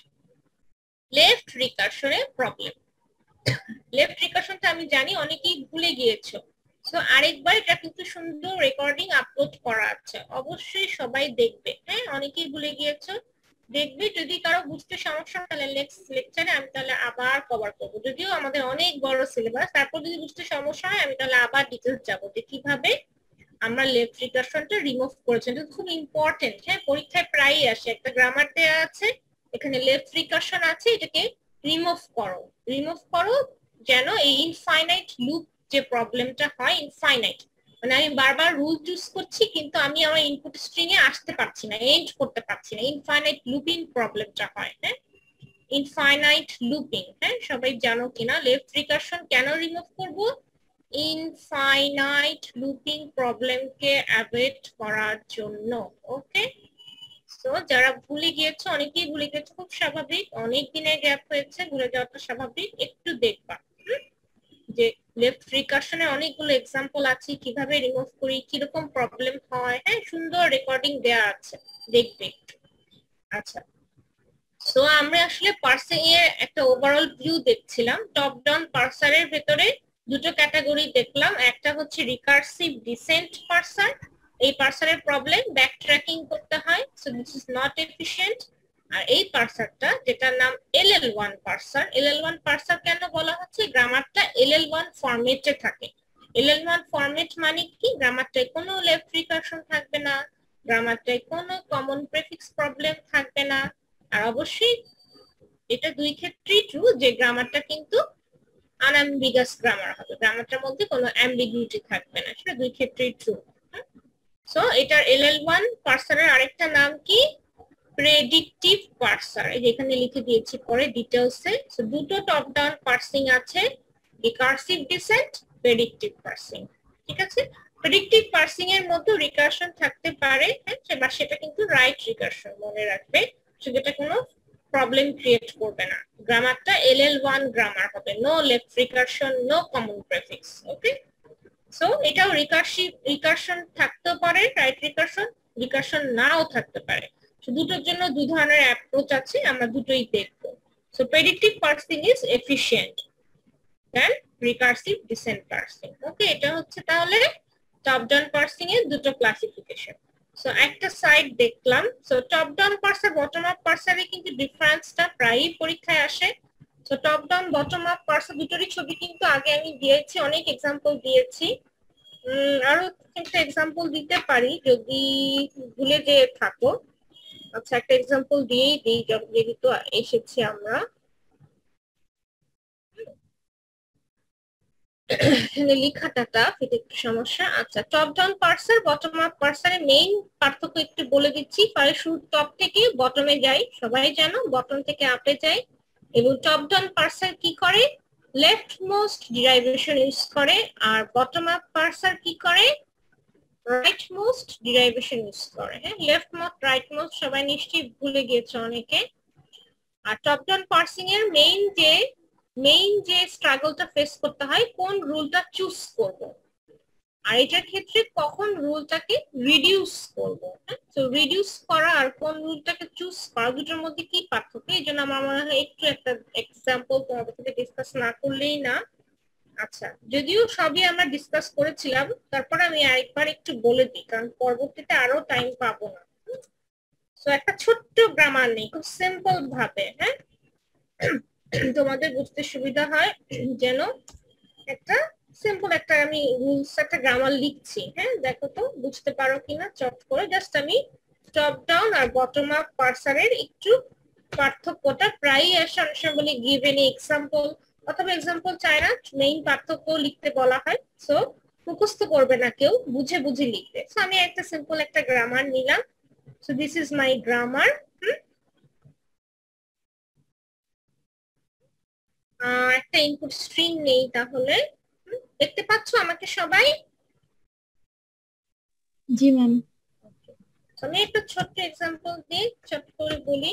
[SPEAKER 1] লেফট রিকারশনে প্রবলেম। লেফট রিকারশনটা আমি জানি অনেকেই ভুলে গিয়েছো, সো আরেকবার এটা কিন্তু সুন্দর রেকর্ডিং আপলোড করা আছে, অবশ্যই সবাই দেখবে। হ্যাঁ, অনেকেই ভুলে গিয়েছো, দেখবে। যদি কারো বুঝতে সমস্যা তাহলে নেক্সট লেকচারে আমি তাহলে আবার কভার করবো, যদিও আমাদের অনেক বড় সিলেবাস, তারপর যদি বুঝতে সমস্যা হয় আমি তাহলে আবার ডিটেলস যাবো যে কিভাবে আমরা লেফট রিকারশনটা রিমুভ করেছি। এটা খুব ইম্পর্টেন্ট। হ্যাঁ, পরীক্ষায় প্রায়ই আসে, একটা গ্রামার দেওয়া আছে, এখানে লেফট রিকারশন আছে, এটাকে রিমুভ করো যেন এই ইনফাইনাইট লুপ যে প্রবলেমটা হয়, ইনফাইনাইট মানে আমি বারবার রুল চুজ করছি কিন্তু আমি আমার ইনপুট স্ট্রিং এ আসতে পারছি না, এন্ড করতে পারছি না, ইনফাইনাইট লুপিং প্রবলেমটা হয়। হ্যাঁ, ইনফাইনাইট লুপিং। হ্যাঁ, সবাই জানো কিনা লেফট রিকারশন কেন রিমুভ করব, ইনফাইনাইট লুপিং প্রবলেমকে অ্যাভয়েড করার জন্য। ওকে, সো যারা ভুলে গিয়েছো, অনেকেই ভুলে গেছো, খুব স্বাভাবিক, অনেক দিনের গ্যাপ হয়েছে, ভুলে যাওয়াটা স্বাভাবিক। একটু দেখবা যে লেফট রিকারশনে অনেকগুলো এক্সাম্পল আছে, কিভাবে রিমুভ করি, কিরকম প্রবলেম হয়। হ্যাঁ, সুন্দর রেকর্ডিং দেয়া আছে, দেখবে একটু। আচ্ছা, সো আমরা আসলে পার্সিং এর একটা ওভারঅল ভিউ দেখছিলাম। টপ ডাউন পার্সারের ভেতরে দুটো ক্যাটাগরি দেখলাম, একটা হচ্ছে রিকার্সিভ ডিসেন্ট পার্সার। এই পার্সারের প্রবলেম ব্যাক ট্র্যাকিং করতে হয়, so this is not efficient. আর এই পার্সারটা যেটার নাম LL1 পার্সার, LL1 পার্সার কেন বলা হচ্ছে, গ্রামারটা LL1 ফরম্যাটে থাকে। LL1 ফরম্যাট মানে কি, গ্রামারটায় কোনো লেফট রিকারশন থাকবে না, গ্রামারটায় কোনো কমন প্রেফিক্স প্রবলেম থাকবে না, আর অবশ্যই এটা দুই ক্ষেত্রেই ট্রু যে গ্রামারটা কিন্তু আনঅ্যাম্বিগাস গ্রামার হবে, গ্রামারটার মধ্যে কোনো অ্যাম্বিগুইটি থাকবে না, সেটা দুই ক্ষেত্রেই ট্রু। সো এটার LL1 পার্সারের আরেকটা নাম কি, প্রেডিক্টিভ পার্সার, এই যেখানে লিখে দিয়েছি পরে ডিটেইলসে। সো দুটো টপ ডাউন পার্সিং আছে, রিকার্সিভ ডিসেন্ট, প্রেডিক্টিভ পার্সিং। ঠিক আছে, প্রেডিক্টিভ পার্সিং এর মধ্যে রিকারশন থাকতে পারে, হ্যাঁ, সেটা কিন্তু রাইট রিকারশন, মনে রাখবে, সেটা কোনো প্রবলেম ক্রিয়েট করবে না। গ্রামারটা LL1 গ্রামার হবে, no left recursion, no common prefix. Okay, so এটাও রিকারশন থাকতে পারে, রাইট রিকারশন নাও থাকতে পারে। দুটোর জন্য দুই ধরনের অ্যাপ্রোচ আছে, আমরা দুটোই দেখবো। So predictive parsing is efficient then recursive descent parsing. Okay, এটা হচ্ছে তাহলে টপ ডাউন পার্সিং এর দুটো ক্লাসিফিকেশন। সো একটা সাইড দেখলাম। So top down parser, bottom up পার্সারে কিন্তু ডিফারেন্সটা প্রায়ই পরীক্ষায় আসে। So top down bottom up parser দুটোরই ছবি কিন্তু আগে আমি দিয়েছি, অনেক এক্সাম্পল দিয়েছি। আরো একটা এক্সাম্পল দিতে পারি যদি ভুলে যেয়ে থাকো। আচ্ছা, একটা এক্সাম্পল দিয়েই দিই, যেহেতু এসেছি আমরা। এখানে লেখাটা একটু সমস্যা। আচ্ছা, top down parser bottom up পার্সারের main পার্থক্য একটু বলে দিচ্ছি। ফাইল শুরু টপ থেকে বটমে যাই, সবাই জানো, বটম থেকে আপে যাই। এবং টপ ডাউন পার্সার কি করে, লেফট মোস্ট ডিরাইভেশন ইউজ করে, আর বটম আপ পার্সার কি করে, রাইট মোস্ট ডিরাইভেশন ইউজ করে। হ্যাঁ, লেফট মোস্ট রাইট মোস্ট সবাই নিশ্চয়ই ভুলে গিয়েছে অনেকে। আর টপ ডাউন পার্সিং এর মেইন যে স্ট্রাগলটা ফেস করতে হয়, কোন রুলটা চুজ করব, আর এটার ক্ষেত্রে কখন রুলটাকে রিডিউস করব। তো রিডিউস করা আর কোন রুলটাকে চুজ করা, দুটোর মধ্যে কি পার্থক্য, এই জন্য আমার মনে হয় একটু একটা এক্সাম্পল তোমাদের সাথে ডিসকাস না করলেই না। আচ্ছা, যদিও সবই আমরা ডিসকাস করেছিলাম, তারপর আমি আরেকবার একটু বলে দিই, কারণ পরবর্তীতে আরো টাইম পাবো না। সো একটা ছোট্ট গ্রামার নেই, খুব সিম্পল ভাবে, হ্যাঁ, তোমাদের বুঝতে সুবিধা হয় যেন একটা সিম্পল একটা আমি রুলস একটা গ্রামার লিখছি। হ্যাঁ, দেখো তো বুঝতে পারো কিনা চট করে। জাস্ট আমি টপ ডাউন আর বটম আপ পার্সারের একটু পার্থক্যটা প্রায়ই আসে, অনেক সময় বলি গিভ এনি এক্সাম্পল, অথবা এক্সাম্পল চাই না, মেইন পার্থক্য লিখতে বলা হয়। সো মুখস্থ করবে না কেউ, বুঝে বুঝে লিখবে। সো আমি একটা সিম্পল একটা গ্রামার নিলাম। So this is my grammar. একটা ইনপুট স্ট্রিং নেই তাহলে। দেখতে পাচ্ছ আমাকে সবাই?
[SPEAKER 2] জি ম্যাম।
[SPEAKER 1] আমি একটা ছোট্ট এক্সাম্পল দিয়ে ছোট করে বলি।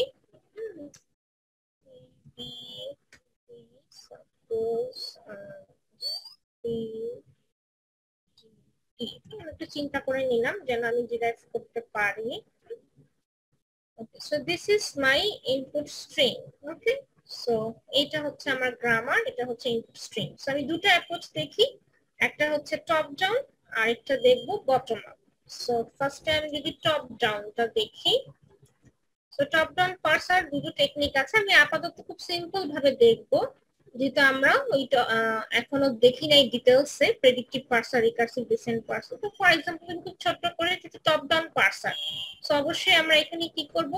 [SPEAKER 1] একটু চিন্তা করে নিলাম যেন আমি ডিরাইভ করতে পারি। Okay, so this is my input string. Okay, so এটা হচ্ছে আমার গ্রামার, এটা হচ্ছে input string. So আমি দুটো অ্যাপ্রোচ দেখি, একটা হচ্ছে টপ ডাউন আর একটা দেখবো বটম আপ। সো ফার্স্টে আমি যদি টপ ডাউনটা দেখি, সো টপ ডাউন পার্সার দুটো টেকনিক আছে, আমি আপাতত খুব সিম্পল ভাবে দেখবো, যেহেতু আমরা ওইটা এখনো দেখি নাই ডিটেলসে, প্রেডিক্টিভ পার্সার, রিকার্সিভ ডিসেন্ট পার্সার। তো ফর এক্সাম্পল আমি খুব ছোট্ট করে যদি টপ ডাউন পার্সার, সো অবশ্যই আমরা এখানে কি করব,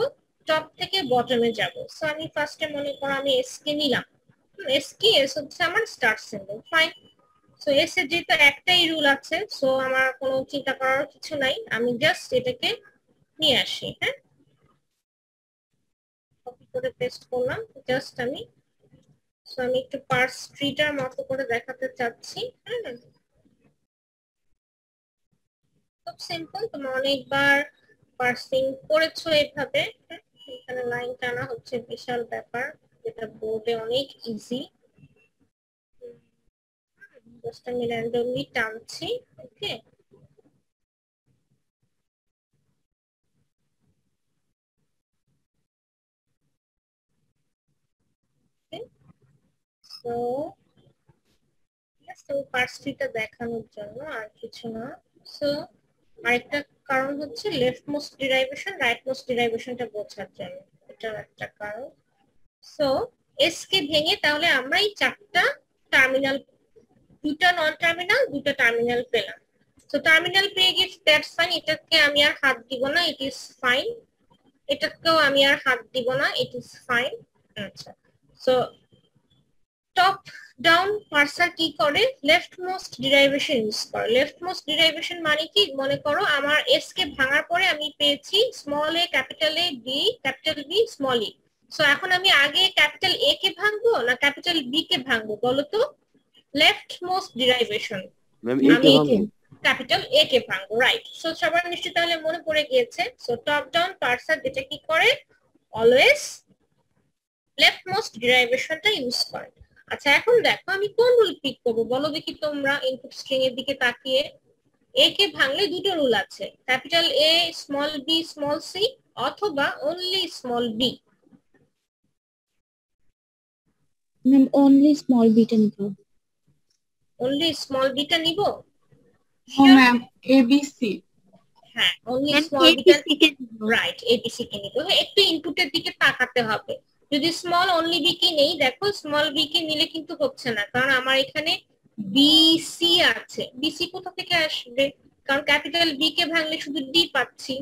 [SPEAKER 1] টপ থেকে বটমে যাব। সো আমি ফার্স্টে মনে করো আমি এস কে নিলাম, এস কি, এস হচ্ছে আমার start symbol, fine. So S এর যেহেতু একটাই রুল আছে, সো আমার কোনো চিন্তা করার কিছু নাই, আমি জাস্ট এটাকে নিয়ে আসি। হ্যাঁ, কপি করে পেস্ট করলাম জাস্ট আমি। সো আমি একটু পার্স ট্রিটার মতো করে দেখাতে চাচ্ছি। হ্যাঁ, খুব সিম্পল, তুমি অনেকবার পার্সিং করেছো এভাবে। এখানে লাইন টানা হচ্ছে বিশাল ব্যাপার, যেটা বোর্ডে অনেক ইজি। জাস্ট আমি র্যান্ডমলি টানছি। ওকে, সো পার্স ট্রিটা দেখানোর জন্য, আর কিছু না। সো আরেকটা কারণ হচ্ছে left most derivation, right most ডিরাইভেশনটা বোঝার জন্য, এটার একটা কারণ। সো এস কে ভেঙে তাহলে আমরা এই চারটা টার্মিনাল, দুটা নন টার্মিনাল, দুটা টার্মিনাল পেলাম। তো টার্মিনাল পেয়ে গেছি, দ্যাটস ফাইন, এটাকে আমি আর হাত দিব না, ইট ইজ ফাইন। এটাকেও আমি আর হাত দিব না, ইট ইজ ফাইন। আচ্ছা, সো টপ ডাউন পার্সার কি করে, লেফট মোস্ট ডিরাইভেশন ইউজ করে। লেফট মোস্ট ডিরাইভেশন মানে কি, মনে করো আমার এস কে ভাঙার পরে আমি পেয়েছি small A, capital A, B, capital B, small E. So এখন আমি আগে ক্যাপিটাল এ কে ভাঙবো না ক্যাপিটাল বি কে ভাঙবো বলো তো? লেফট মোস্ট ডিরাইভেশন
[SPEAKER 3] ম্যাম
[SPEAKER 1] আমি
[SPEAKER 3] ভাঙবো।
[SPEAKER 1] ক্যাপিটাল এ কে ভাঙবো, রাইট। সো সবার নিশ্চয়ই তাহলে মনে পড়ে গিয়েছে। সো টপ ডাউন পার্সার যেটা কি করে, অলওয়েজ লেফট মোস্ট ডিরাইভেশনটা ইউজ করে। আচ্ছা, এখন দেখো আমি কোন রুল পিক করবো বলো দেখি তোমরা ইনপুট স্ট্রিং এর দিকে তাকিয়ে। এ কে ভাঙলে দুটো রুল আছে, capital A small B small C, অথবা only small B.
[SPEAKER 2] Ma'am only small বিটা নিতে হবে।
[SPEAKER 1] অনলি স্মল বিটা নিব?
[SPEAKER 4] ও ম্যাম এবিসি।
[SPEAKER 1] হ্যাঁ, অনলি
[SPEAKER 2] ম্যাম
[SPEAKER 1] স্মল বিটা,
[SPEAKER 2] এবিসি কে নিব।
[SPEAKER 1] রাইট, এবিসি কে নিব। একটু ইনপুটের দিকে তাকাতে হবে। যদি স্মল অনলি বি কি নেই, দেখো স্মল বি কে নিলে কিন্তু হচ্ছে না, কারণ আমার এখানে বিসি আছে। বিসি কোথা থেকে আসবে, কারণ ক্যাপিটাল বি কে ভাঙলে শুধু ডি পাচ্ছি।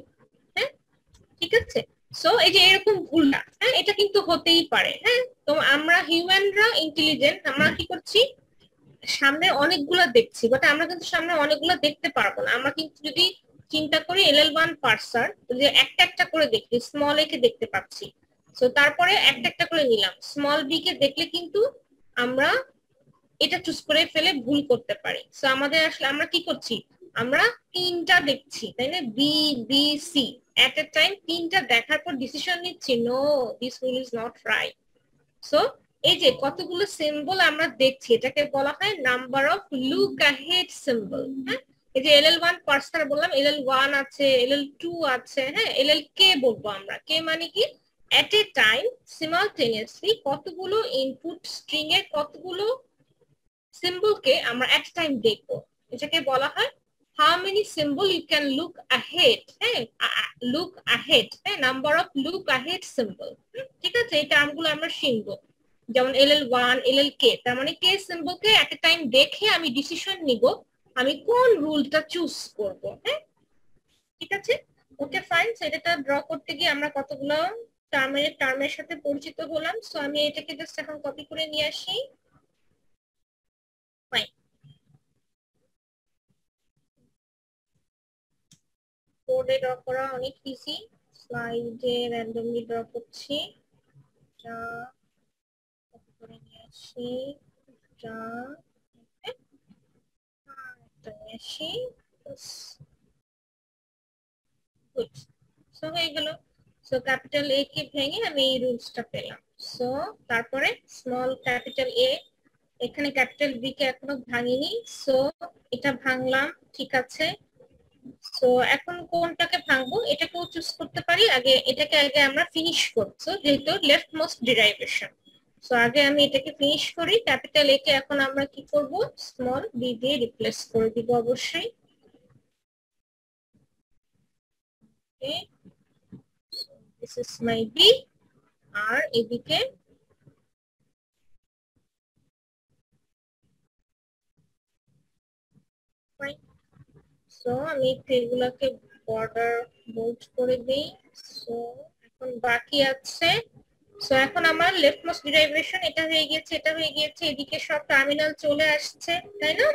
[SPEAKER 1] হ্যাঁ, ঠিক আছে। সো এই যে এরকম ভুলটা, হ্যাঁ, এটা কিন্তু হতেই পারে। হ্যাঁ, তো আমরা হিউম্যানরা ইন্টেলিজেন্ট, আমরা কি করছি, সামনে অনেকগুলো দেখছি, বাট আমরা কিন্তু সামনে অনেকগুলো দেখতে পারবো না। আমরা কিন্তু যদি চিন্তা করি LL1 পার্সার, যে একটা একটা করে দেখি, স্মল এ কে দেখতে পাচ্ছি, সো তারপরে একটা একটা করে নিলাম, স্মল বি কে দেখলে কিন্তু আমরা এটা চুজ করে ফেলে ভুল করতে পারি। সো আমাদের আসলে আমরা কি করছি, আমরা তিনটা দেখছি, তাই না, B B C at a time, তিনটা দেখার পর ডিসিশন নিচ্ছি, no this rule is not right. So এই যে কতগুলো সিম্বল আমরা দেখছি, এটাকে বলা হয় number of look ahead symbol. হ্যাঁ, এই যে LL1 পার্সার বললাম, LL1 আছে, LL2 আছে, হ্যাঁ, LLK বলবো আমরা। কে মানে কি, এট এ টাইম সিমালটেনিয়াসলি কতগুলো ইনপুট স্ট্রিং এর কতগুলো সিম্বলকে আমরা এট টাইম দেখবো, এটাকে বলা হয় how many symbol you can look ahead, হ্যাঁ look ahead, হ্যাঁ number of look ahead symbol, ঠিক আছে? এই টার্মগুলো আমরা শিখবো, যেমন LL1 LLK, তার মানে কে সিম্বলকে এট এ টাইম দেখে আমি ডিসিশন নিব আমি কোন রুলটা চুজ করব, হ্যাঁ ঠিক আছে? Okay fine. সো এটা ড্র করতে গিয়ে আমরা কতগুলো টার্মের সাথে পরিচিত হলাম। সো আমি এটাকে জাস্ট এখন কপি করে নিয়ে আসি। ফাইন, বোর্ডে ড্র করা অনেক ইজি, স্লাইডে র্যান্ডমলি ড্র করছি। এটা কপি করে নিয়ে আসি, এটা নিয়ে আসি, গুড। সো হয়ে গেল। সো ক্যাপিটাল এ কে ভেঙে আমি এই রুলসটা পেলাম। সো তারপরে স্মল ক্যাপিটাল এ, এখানে ক্যাপিটাল বি কে এখনো ভাঙিনি, সো এটা ভাঙলাম, ঠিক আছে। সো এখন কোনটাকে ভাঙবো এটাকেও চুজ করতে পারি, এটাকে আগে আমরা ফিনিশ করবো যেহেতু লেফট মোস্ট ডিরাইভেশন। সো আগে আমি এটাকে ফিনিশ করি। ক্যাপিটাল এ কে এখন আমরা কি করব, স্মল বি দিয়ে রিপ্লেস করে দিব অবশ্যই। দিস ইজ মাই বি, আর এদিকে সো আমি এগুলাকে বর্ডার বোল্ড করে দিই। সো এখন বাকি আছে, সো এখন আমার লেফট মোস্ট ডিরাইভেশন এটা হয়ে গিয়েছে, এটা হয়ে গিয়েছে, এদিকে সব টার্মিনাল চলে আসছে, তাই না?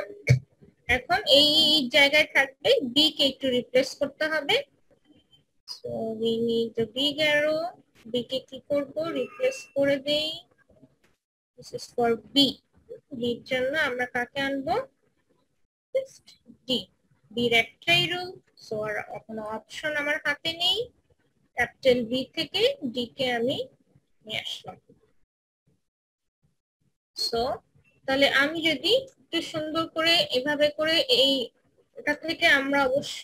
[SPEAKER 1] এখন এই জায়গায় থাকবে বি কে একটু রিপ্লেস করতে হবে। So we need the big arrow, B কে কি করব, রিপ্লেস করে দেই। দিস ইজ ফর বি, বির জন্য আমরা কাকে আনবো, ডি। বির একটাই রুল, সো আর কোনো অপশন আমার হাতে নেই, ক্যাপিটাল বি থেকে ডি কে আমি নিয়ে আসলাম। সো তাহলে আমি যদি একটু সুন্দর করে এভাবে করে এই এটা থেকে আমরা অবশ্য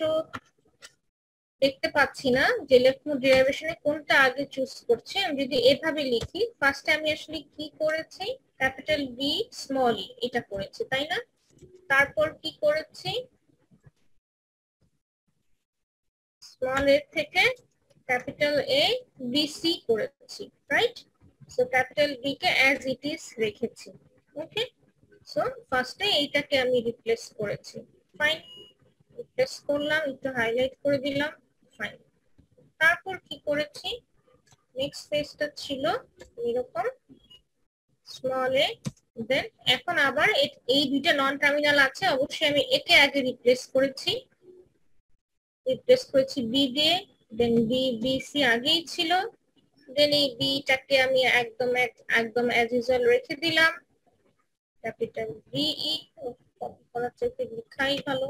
[SPEAKER 1] দেখতে পাচ্ছি না যে লেফট মোস্ট ডেরিভেশনে কোনটা আগে চুজ করছে। আমি যদি এভাবে লিখি, ফার্স্টে আমি আসলে কি করেছি, ক্যাপিটাল বি স্মল ই এটা করেছি, তাই না? তারপর কি করেছি, স্মল এর থেকে ক্যাপিটাল এ বি সি করেছি, রাইট? সো ক্যাপিটাল বি কে অ্যাজ ইট ইজ রেখেছি, ওকে। সো ফার্স্টে এইটাকে আমি রিপ্লেস করেছি, ফাইন। রিপ্লেস করলাম, একটু হাইলাইট করে দিলাম, ফাইন। তারপর কি করেছি, নেক্সট পেজটা ছিল এরকম স্মল এ, দেন এখন আবার এই দুইটা নন টার্মিনাল আছে, অবশ্যই আমি একে আগে রিপ্লেস করেছি বি দিয়ে, দেন বি বি সি আগেই ছিল, দেন এই বিটাকে আমি একদম অ্যাজ ইউজুয়াল রেখে দিলাম, ক্যাপিটাল বিই, কপি করার চাইতে লেখাই ভালো,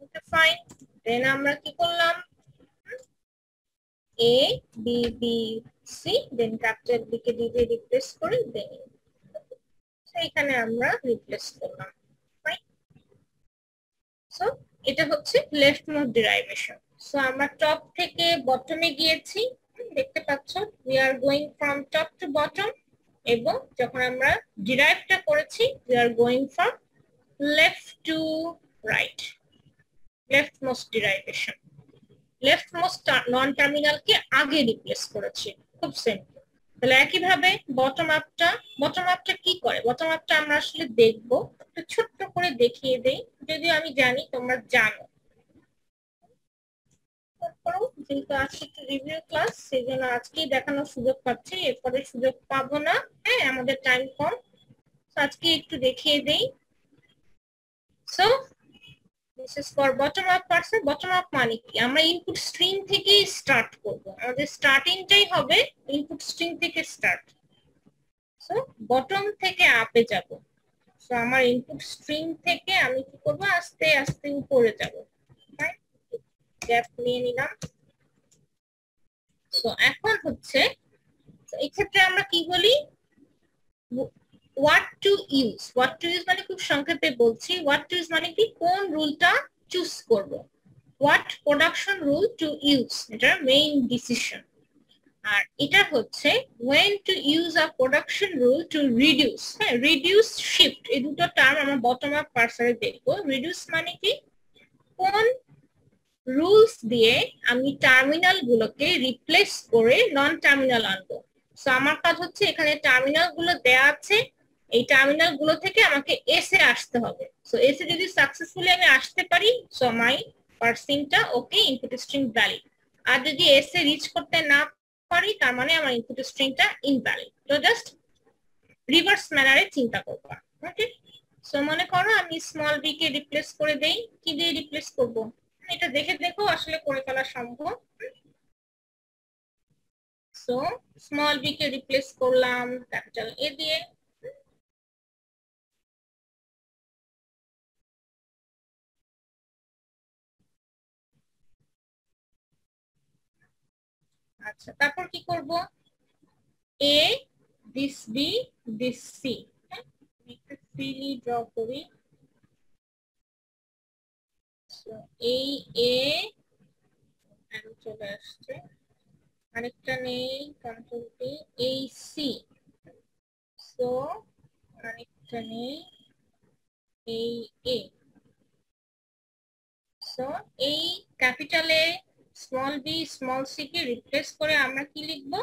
[SPEAKER 1] ওকে ফাইন। দেন আমরা কি করলাম, এ বি বি সি, দেন ক্যাপিটাল বি কে ডি দিয়ে রিপ্লেস করে দেন সেইখানে আমরা রিপ্লেস করলাম, ফাইন। সো এটা হচ্ছে লেফট মোস্ট ডেরিভেশন। সো আমরা টপ থেকে বটমে গিয়েছি, দেখতে পাচ্ছ we are going from top to bottom, এবং যখন আমরা ডিরাইভটা করেছি we are going from left to right, left most derivation. Left most non টার্মিনালকে আগে রিপ্লেস করেছি, খুব সিম্পল। তাহলে একইভাবে বটম আপটা কি করে, বটম আপটা আমরা আসলে দেখবো, একটু ছোট্ট করে দেখিয়ে দেই, যদিও আমি জানি তোমরা জানো। যেহেতু আজকে একটু রিভিউ ক্লাস, সেই জন্য আজকেই দেখানোর সুযোগ পাচ্ছি, এরপরে সুযোগ পাবো না, হ্যাঁ আমাদের টাইম কম, আজকে একটু দেখিয়ে দেই। So this is for bottom up person. Bottom up মানে কি, আমরা ইনপুট স্ট্রিং থেকেই স্টার্ট করব, আমাদের স্টার্টিংটাই হবে ইনপুট স্ট্রিং থেকে স্টার্ট। সো বটম থেকে আপে যাব, সো আমার ইনপুট স্ট্রিং থেকে আমি কি করব, আস্তে আস্তে উপরে যাব, গ্যাপ নিয়ে নিলাম। সো এখন হচ্ছে এই ক্ষেত্রে আমরা কি বলি, what to use মানে খুব সংক্ষেপে বলছি, what to use মানে কি, কোন রুলটা চুজ করব, what production rule to use, এটা মেইন ডিসিশন। আর এটা হচ্ছে when to use a production rule to reduce, হ্যাঁ reduce shift, এই দুটো টার্ম আমরা বটম আপ পার্সারে দেখবো। reduce মানে কি, কোন রুলস দিয়ে আমি টার্মিনাল গুলোকে রিপ্লেস করে নন টার্মিনাল আনবো। সো আমার কাজ হচ্ছে এখানে টার্মিনাল গুলো দেয়া আছে, এই টার্মিনাল গুলো থেকে আমাকে এস এ আসতে হবে। সো এস এ যদি সাকসেসফুলি আমি আসতে পারি, সো মাই পার্সিংটা ওকে, ইনপুট স্ট্রিং ভ্যালিড। আর যদি এস এ রিচ করতে না পারি, তার মানে আমার ইনপুট স্ট্রিংটা ইনভ্যালিড। তো জাস্ট রিভার্স ম্যানারে চিন্তা করবা। ওকে, সো মনে করো আমি স্মল বি কে রিপ্লেস করে দেই, কি দিয়ে রিপ্লেস করব এটা দেখে দেখো আসলে করে ফেলা সম্ভব। সো স্মল বি কে রিপ্লেস করলাম ক্যাপিটাল এ দিয়ে। আচ্ছা, তারপর কি করব, এ দিস বি দিস সি, একটু ফ্রিলি ড্র করি। এই এ চলে আসছে, আরেকটা নেই কন্ট্রোল পি, এই সি, সো আরেকটা নেই এই এ। সো এই ক্যাপিটালে small B small C K replace করে আমরা কি লিখবো,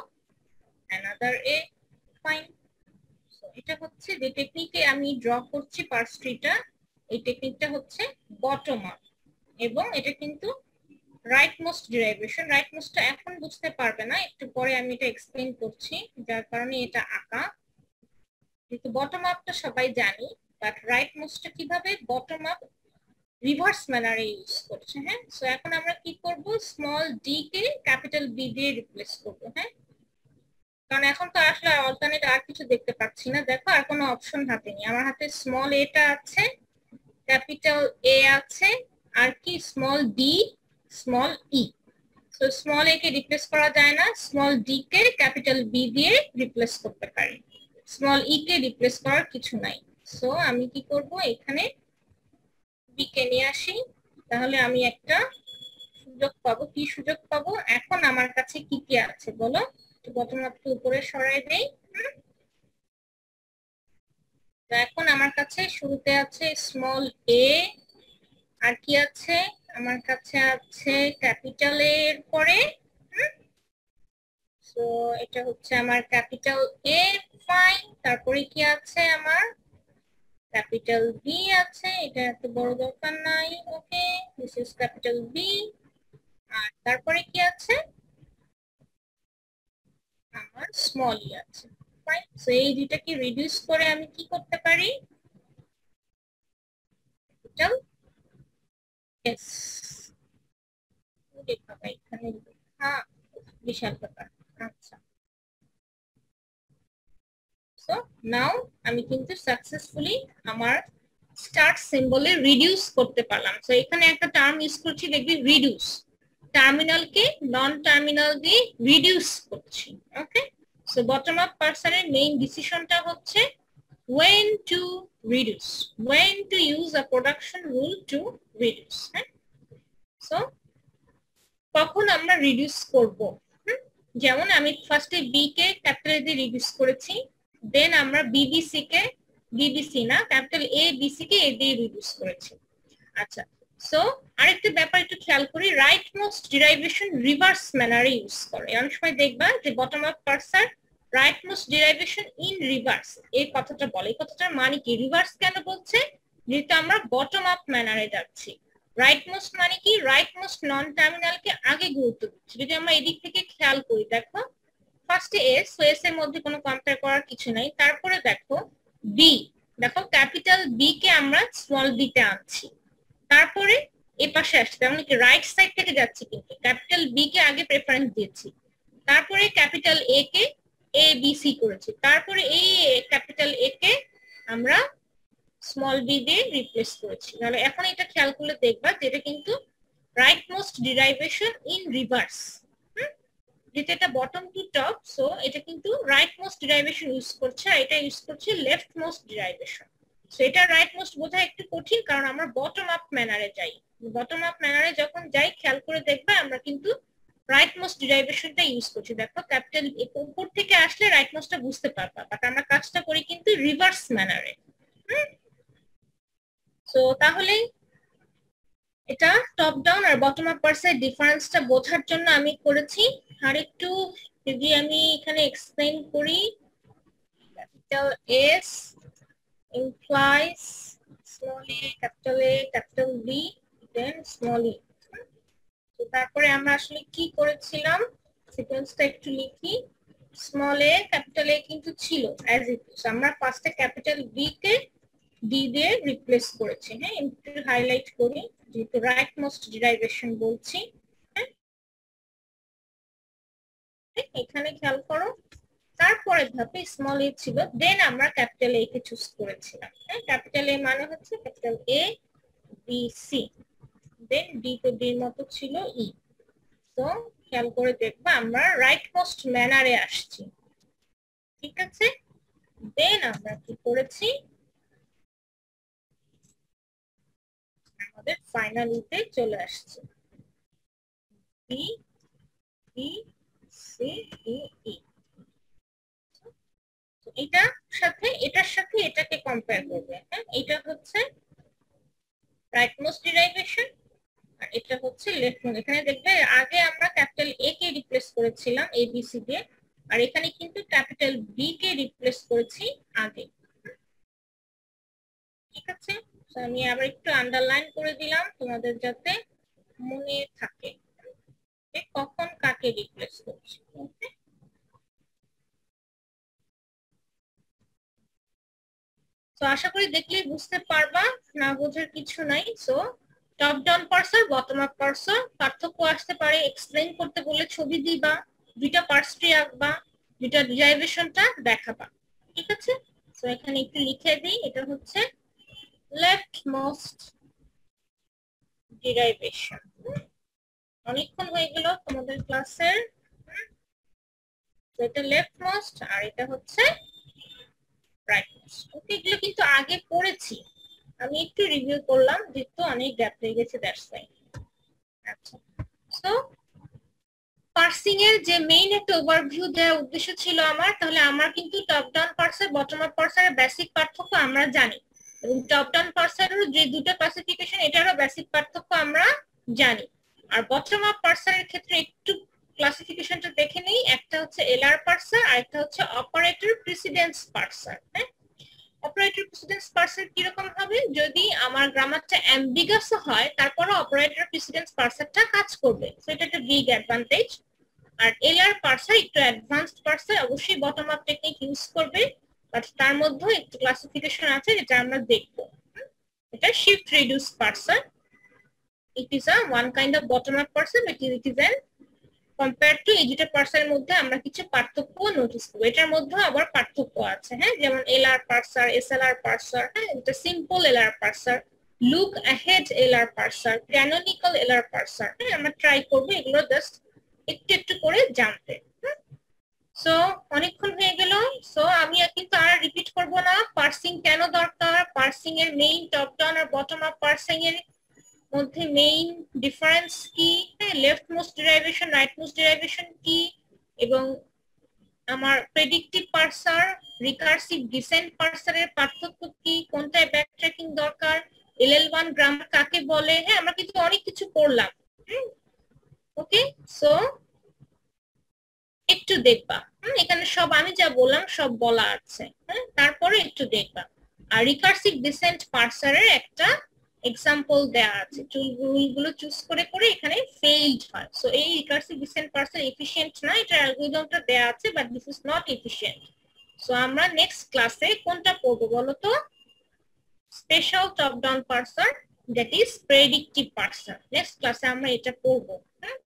[SPEAKER 1] অ্যানাদার এ। ফাইন। সো এটা হচ্ছে যে টেকনিকে আমি ড্র করছি পার্স ট্রিটা, এই টেকনিকটা হচ্ছে বটম আপ, এবং এটা কিন্তু রাইট মোস্ট ডিরাইভেশন। রাইট মোস্টটা এখন বুঝতে পারবে না, একটু পরে আমি এটা এক্সপ্লেইন করছি, যার কারণে এটা আঁকা। কিন্তু বটম আপটা সবাই জানি, বাট রাইট মোস্টটা কিভাবে বটম আপ রিভার্স ম্যানারে ইউজ করছে। হ্যাঁ, সো এখন আমরা কি করব, স্মল ডি কে ক্যাপিটাল বি দিয়ে রিপ্লেস করব। হ্যাঁ, কারণ এখন তো আসলে অল্টারনেট আর কিছু দেখতে পাচ্ছি না। দেখো আর কোনো অপশন হাতে নেই, আমার হাতে স্মল এটা আছে, ক্যাপিটাল এ আছে, আর কি small D small E. So small এ কে রিপ্লেস করা যায় না, স্মল ডি কে ক্যাপিটাল বি দিয়ে রিপ্লেস করতে পারি, স্মল ই কে রিপ্লেস করার কিছু নাই। সো আমি কি করব, এখানে বি কে নিয়ে আসি, তাহলে আমি একটা সুযোগ পাবো। কি সুযোগ পাবো, এখন আমার কাছে কি কি আছে বলো, বটম আপকে উপরে সরাই দেই। তো এখন আমার কাছে শুরুতে আছে স্মল এ, আর কি আছে আমার কাছে আছে ক্যাপিটাল এর পরে, সো এটা হচ্ছে আমার ক্যাপিটাল এ। ফাইন। তারপরে কি আছে আমার ক্যাপিটাল বি আছে, এটা এত বড় দরকার নাই। ওকে, দিস ইজ ক্যাপিটাল বি। আর তারপরে কি আছে আমার স্মল ই আছে। ফাইন। সো এই দুইটাকে রিডিউস করে আমি কি করতে পারি, ক্যাপিটাল এস। এখানে হ্যাঁ, বিশাল ব্যাপার। আচ্ছা, সো নাও আমি কিন্তু সাকসেসফুলি আমার স্টার্ট সিম্বলে রিডিউস করতে পারলাম। সো এখানে একটা টার্ম ইউজ করছি, দেখবি রিডিউস, টার্মিনালকে নন টার্মিনাল দিয়ে রিডিউস করছি। ওকে, সো বটম আপ পার্সারের মেইন ডিসিশনটা হচ্ছে when to reduce, when to use a production rule to reduce. হ্যাঁ, সো কখন আমরা রিডিউস করব, যেমন আমি ফার্স্টে বি কে ক্যাপিটাল দিয়ে রিডিউস করেছি, দেন আমরা বিবিসি কে, বিবিসি না ক্যাপিটাল এ বিসি কে এ দিয়ে রিডিউস করেছি। আচ্ছা, সো আরেকটা ব্যাপার একটু খেয়াল করি, রাইট মোস্ট ডিরাইভেশন রিভার্স ম্যানারে ইউজ করে। অনেক সময় দেখবা যে bottom up parser right most derivation in reverse এই কথাটা বলে। এই কথাটার মানে কি, রিভার্স কেন বলছে, যেহেতু আমরা বটম আপ ম্যানারে যাচ্ছি। রাইট মোস্ট মানে কি, রাইট মোস্ট নন টার্মিনালকে আগে গুরুত্ব দিচ্ছি। যদি আমরা এদিক থেকে খেয়াল করি, দেখো ফার্স্টে এস, সো এস এর মধ্যে কোনো কম্পেয়ার করার কিছু নাই। তারপরে দেখো বি, দেখো ক্যাপিটাল বি কে আমরা স্মল বি তে আনছি, তারপরে এ পাশে আসছে, তেমন কি রাইট সাইড থেকে যাচ্ছি, কিন্তু ক্যাপিটাল বি কে আগে প্রেফারেন্স দিয়েছি, তারপরে ক্যাপিটাল এ কে এ বি সি করেছি, তারপরে এই ক্যাপিটাল এ কে আমরা স্মল বি দিয়ে রিপ্লেস করেছি। তাহলে এখন এটা খেয়াল করলে দেখবা যে এটা কিন্তু right most derivation in reverse. যেটা এটা বটম টু টপ, সো এটা কিন্তু রাইট মোস্ট ডিরাইভেশন ইউজ করছে, আর এটা ইউজ করছে লেফট মোস্ট ডিরাইভেশন। সো এটা রাইট মোস্ট বোঝা একটু কঠিন, কারণ আমরা বটম আপ ম্যানারে যাই। বটম আপ ম্যানারে যখন যাই, খেয়াল করে দেখবে আমরা কিন্তু রাইট মোস্ট ডিরাইভেশনটা ইউজ করছি। দেখো ক্যাপিটাল উপর থেকে আসলে রাইট মোস্টটা বুঝতে পারবা, বাট আমরা কাজটা করি কিন্তু রিভার্স ম্যানারে। সো তাহলে এটা টপ ডাউন আর বটম আপ পার্সের ডিফারেন্সটা বোঝার জন্য আমি করেছি। আর একটু যদি আমি এখানে এক্সপ্লেইন করি, capital S implies small a, capital B, then small e. তো তারপরে আমরা আসলে কি করেছিলাম সিকোয়েন্সটা একটু লিখি। স্মল এ ক্যাপিটাল এ কিন্তু ছিল অ্যাজ ইট ইজ, আমরা ফার্স্টে ক্যাপিটাল বি কে ডি দিয়ে রিপ্লেস করেছি। হ্যাঁ, একটু হাইলাইট করি যেহেতু রাইট মোস্ট ডিরাইভেশন বলছি। এখানে খেয়াল করো, তারপরে ধাপে স্মল এ ছিল, দেন আমরা ক্যাপিটাল এ কে চুজ করেছিলাম। হ্যাঁ, ক্যাপিটাল এ মানে হচ্ছে capital A B C, then D তো ডির মতো ছিল ই। তো খেয়াল করে দেখবা আমরা রাইট মোস্ট ম্যানারে আসছি, ঠিক আছে। দেন আমরা কি করেছি, আমাদের ফাইনাল ইতে চলে আসছে B B C D E. এটার সাথে এটাকে কম্পেয়ার করবে। হ্যাঁ, এটা হচ্ছে রাইট মোস্ট ডিরাইভেশন আর এটা হচ্ছে লেফট মোস্ট। এখানে দেখবে আগে আমরা ক্যাপিটাল এ কে রিপ্লেস করেছিলাম এ বি সি দিয়ে, আর এখানে কিন্তু ক্যাপিটাল বি কে রিপ্লেস করেছি আগে, ঠিক আছে। আমি আবার একটু আন্ডারলাইন করে দিলাম তোমাদের যাতে মনে থাকে কখন কাকে রিপ্লেস করছি। ওকে, তো আশা করি দেখলেই বুঝতে পারবা, না বোঝার কিছু নাই। So top down parser, bottom up পার্সার পার্থক্য আসতে পারে, এক্সপ্লেইন করতে বলে ছবি দিবা, দুইটা পার্স ট্রি আঁকবা, দুইটা ডিরাইভেশনটা দেখাবা, ঠিক আছে। সো এখানে একটু লিখে দিই, এটা হচ্ছে লেফট মোস্ট ডিরাইভেশন। অনেকক্ষণ হয়ে গেল তোমাদের ক্লাসের, এটা লেফট মোস্ট আর এটা হচ্ছে রাইট মোস্ট। ওকে, এগুলো কিন্তু আগে পড়েছি, আমি একটু রিভিউ করলাম যেহেতু অনেক গ্যাপ হয়ে গেছে, দ্যাটস ওয়াই। আচ্ছা, সো পার্সিং এর যে মেইন একটা ওভারভিউ দেওয়ার উদ্দেশ্য ছিল আমার, তাহলে আমার কিন্তু top down parser bottom up পার্সারের basic পার্থক্য আমরা জানি, এবং টপ ডাউন পার্সারের যে দুটো ক্লাসিফিকেশন এটারও বেসিক পার্থক্য আমরা জানি। আর বটম আপ পার্সারের ক্ষেত্রে একটু ক্লাসিফিকেশনটা দেখে নেই, একটা হচ্ছে এলআর পার্সার আর একটা হচ্ছে অপারেটর প্রিসিডেন্স পার্সার। হ্যাঁ, অপারেটর প্রিসিডেন্স পার্সার কিরকম হবে, যদি আমার গ্রামারটা অ্যাম্বিগাস হয় তারপরে অপারেটর প্রিসিডেন্স পার্সারটা কাজ করবে, সো এটা একটা বিগ অ্যাডভান্টেজ। আর এলআর পার্সার একটু অ্যাডভান্সড পার্সার, অবশ্যই বটম আপ টেকনিক ইউজ করবে, বাট তার মধ্যে একটু ক্লাসিফিকেশন আছে যেটা আমরা দেখবো। এটা shift reduce পার্সার, it is a one kind of bottom up পার্সার, but it is an compare to এই দুটো পার্সারের মধ্যে আমরা কিছু পার্থক্য নোটিস করবো। এটার মধ্যে আবার পার্থক্য আছে, হ্যাঁ, যেমন এলআর পার্সার, এসএলআর পার্সার, হ্যাঁ, এটা simple LR পার্সার, look ahead LR পার্সার, canonical LR পার্সার। হ্যাঁ, আমরা ট্রাই করবো এগুলো জাস্ট একটু একটু করে জানতে। সো অনেকক্ষণ হয়ে গেল, সো আমি কিন্তু আর রিপিট করব না পার্সিং কেন দরকার, পার্সিং এর মেইন টপ ডাউন আর বটম আপ পার্সিং এর মধ্যে মেইন ডিফারেন্স কি, left most derivation right most derivation কি, এবং আমার প্রেডিক্টিভ পার্সার রিকার্সিভ ডিসেন্ট পার্সারের পার্থক্য কি, কোনটায় ব্যাকট্র্যাকিং দরকার, এলএল1 গ্রামার কাকে বলে। হ্যাঁ, আমরা কিন্তু অনেক কিছু পড়লাম। ওকে, সো একটু দেখবা, এখানে সব আমি যা বললাম সব বলা আছে। হ্যাঁ, তারপরে একটু দেখবা। আর রিকার্সিভ ডিসেন্ট পার্সারের একটা এক্সাম্পল দেয়া আছে, রুলগুলো চুজ করে করে এখানে ফেইলড হয়। সো এই রিকার্সিভ ডিসেন্ট পার্সার এফিশিয়েন্ট না, এটা অ্যালগরিদমটা দেয়া আছে, but this is not efficient. So আমরা নেক্সট ক্লাসে কোনটা পড়বো বলো তো, special top down পার্সার, that is predictive পার্সার। Next ক্লাসে আমরা এটা পড়বো। হ্যাঁ,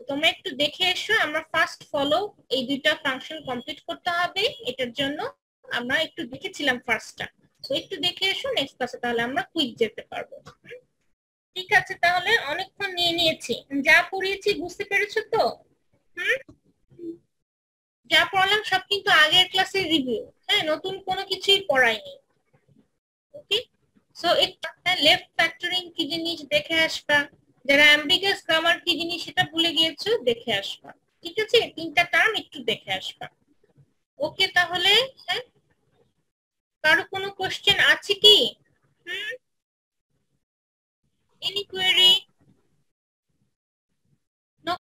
[SPEAKER 1] তোমরা একটু দেখে এসো, আমরা ফার্স্ট ফলো এই দুইটা ফাংশন কমপ্লিট করতে হবে, এটার জন্য আমরা একটু দেখেছিলাম ফার্স্টটা। তো একটু দেখে এসো, নেক্সট ক্লাসে তাহলে আমরা কুইক যেতে পারবো। ঠিক আছে, তাহলে অনেকক্ষণ নিয়ে নিয়েছি, যা পড়িয়েছি বুঝতে পেরেছো তো? যা পড়ালাম সব কিন্তু আগের ক্লাসের রিভিউ, হ্যাঁ, নতুন কোনো কিছুই পড়াইনি। ওকে, সো এটা লেফট ফ্যাক্টরিং কি জিনিস দেখে আসবা, যারা অ্যাম্বিগাস গ্রামার কি জিনিস সেটা ভুলে গিয়েছো দেখে আসবা, ঠিক আছে, তিনটা টার্ম একটু দেখে আসবা। ওকে, তাহলে হ্যাঁ, কারো কোনো কোশ্চেন আছে কি? Any query?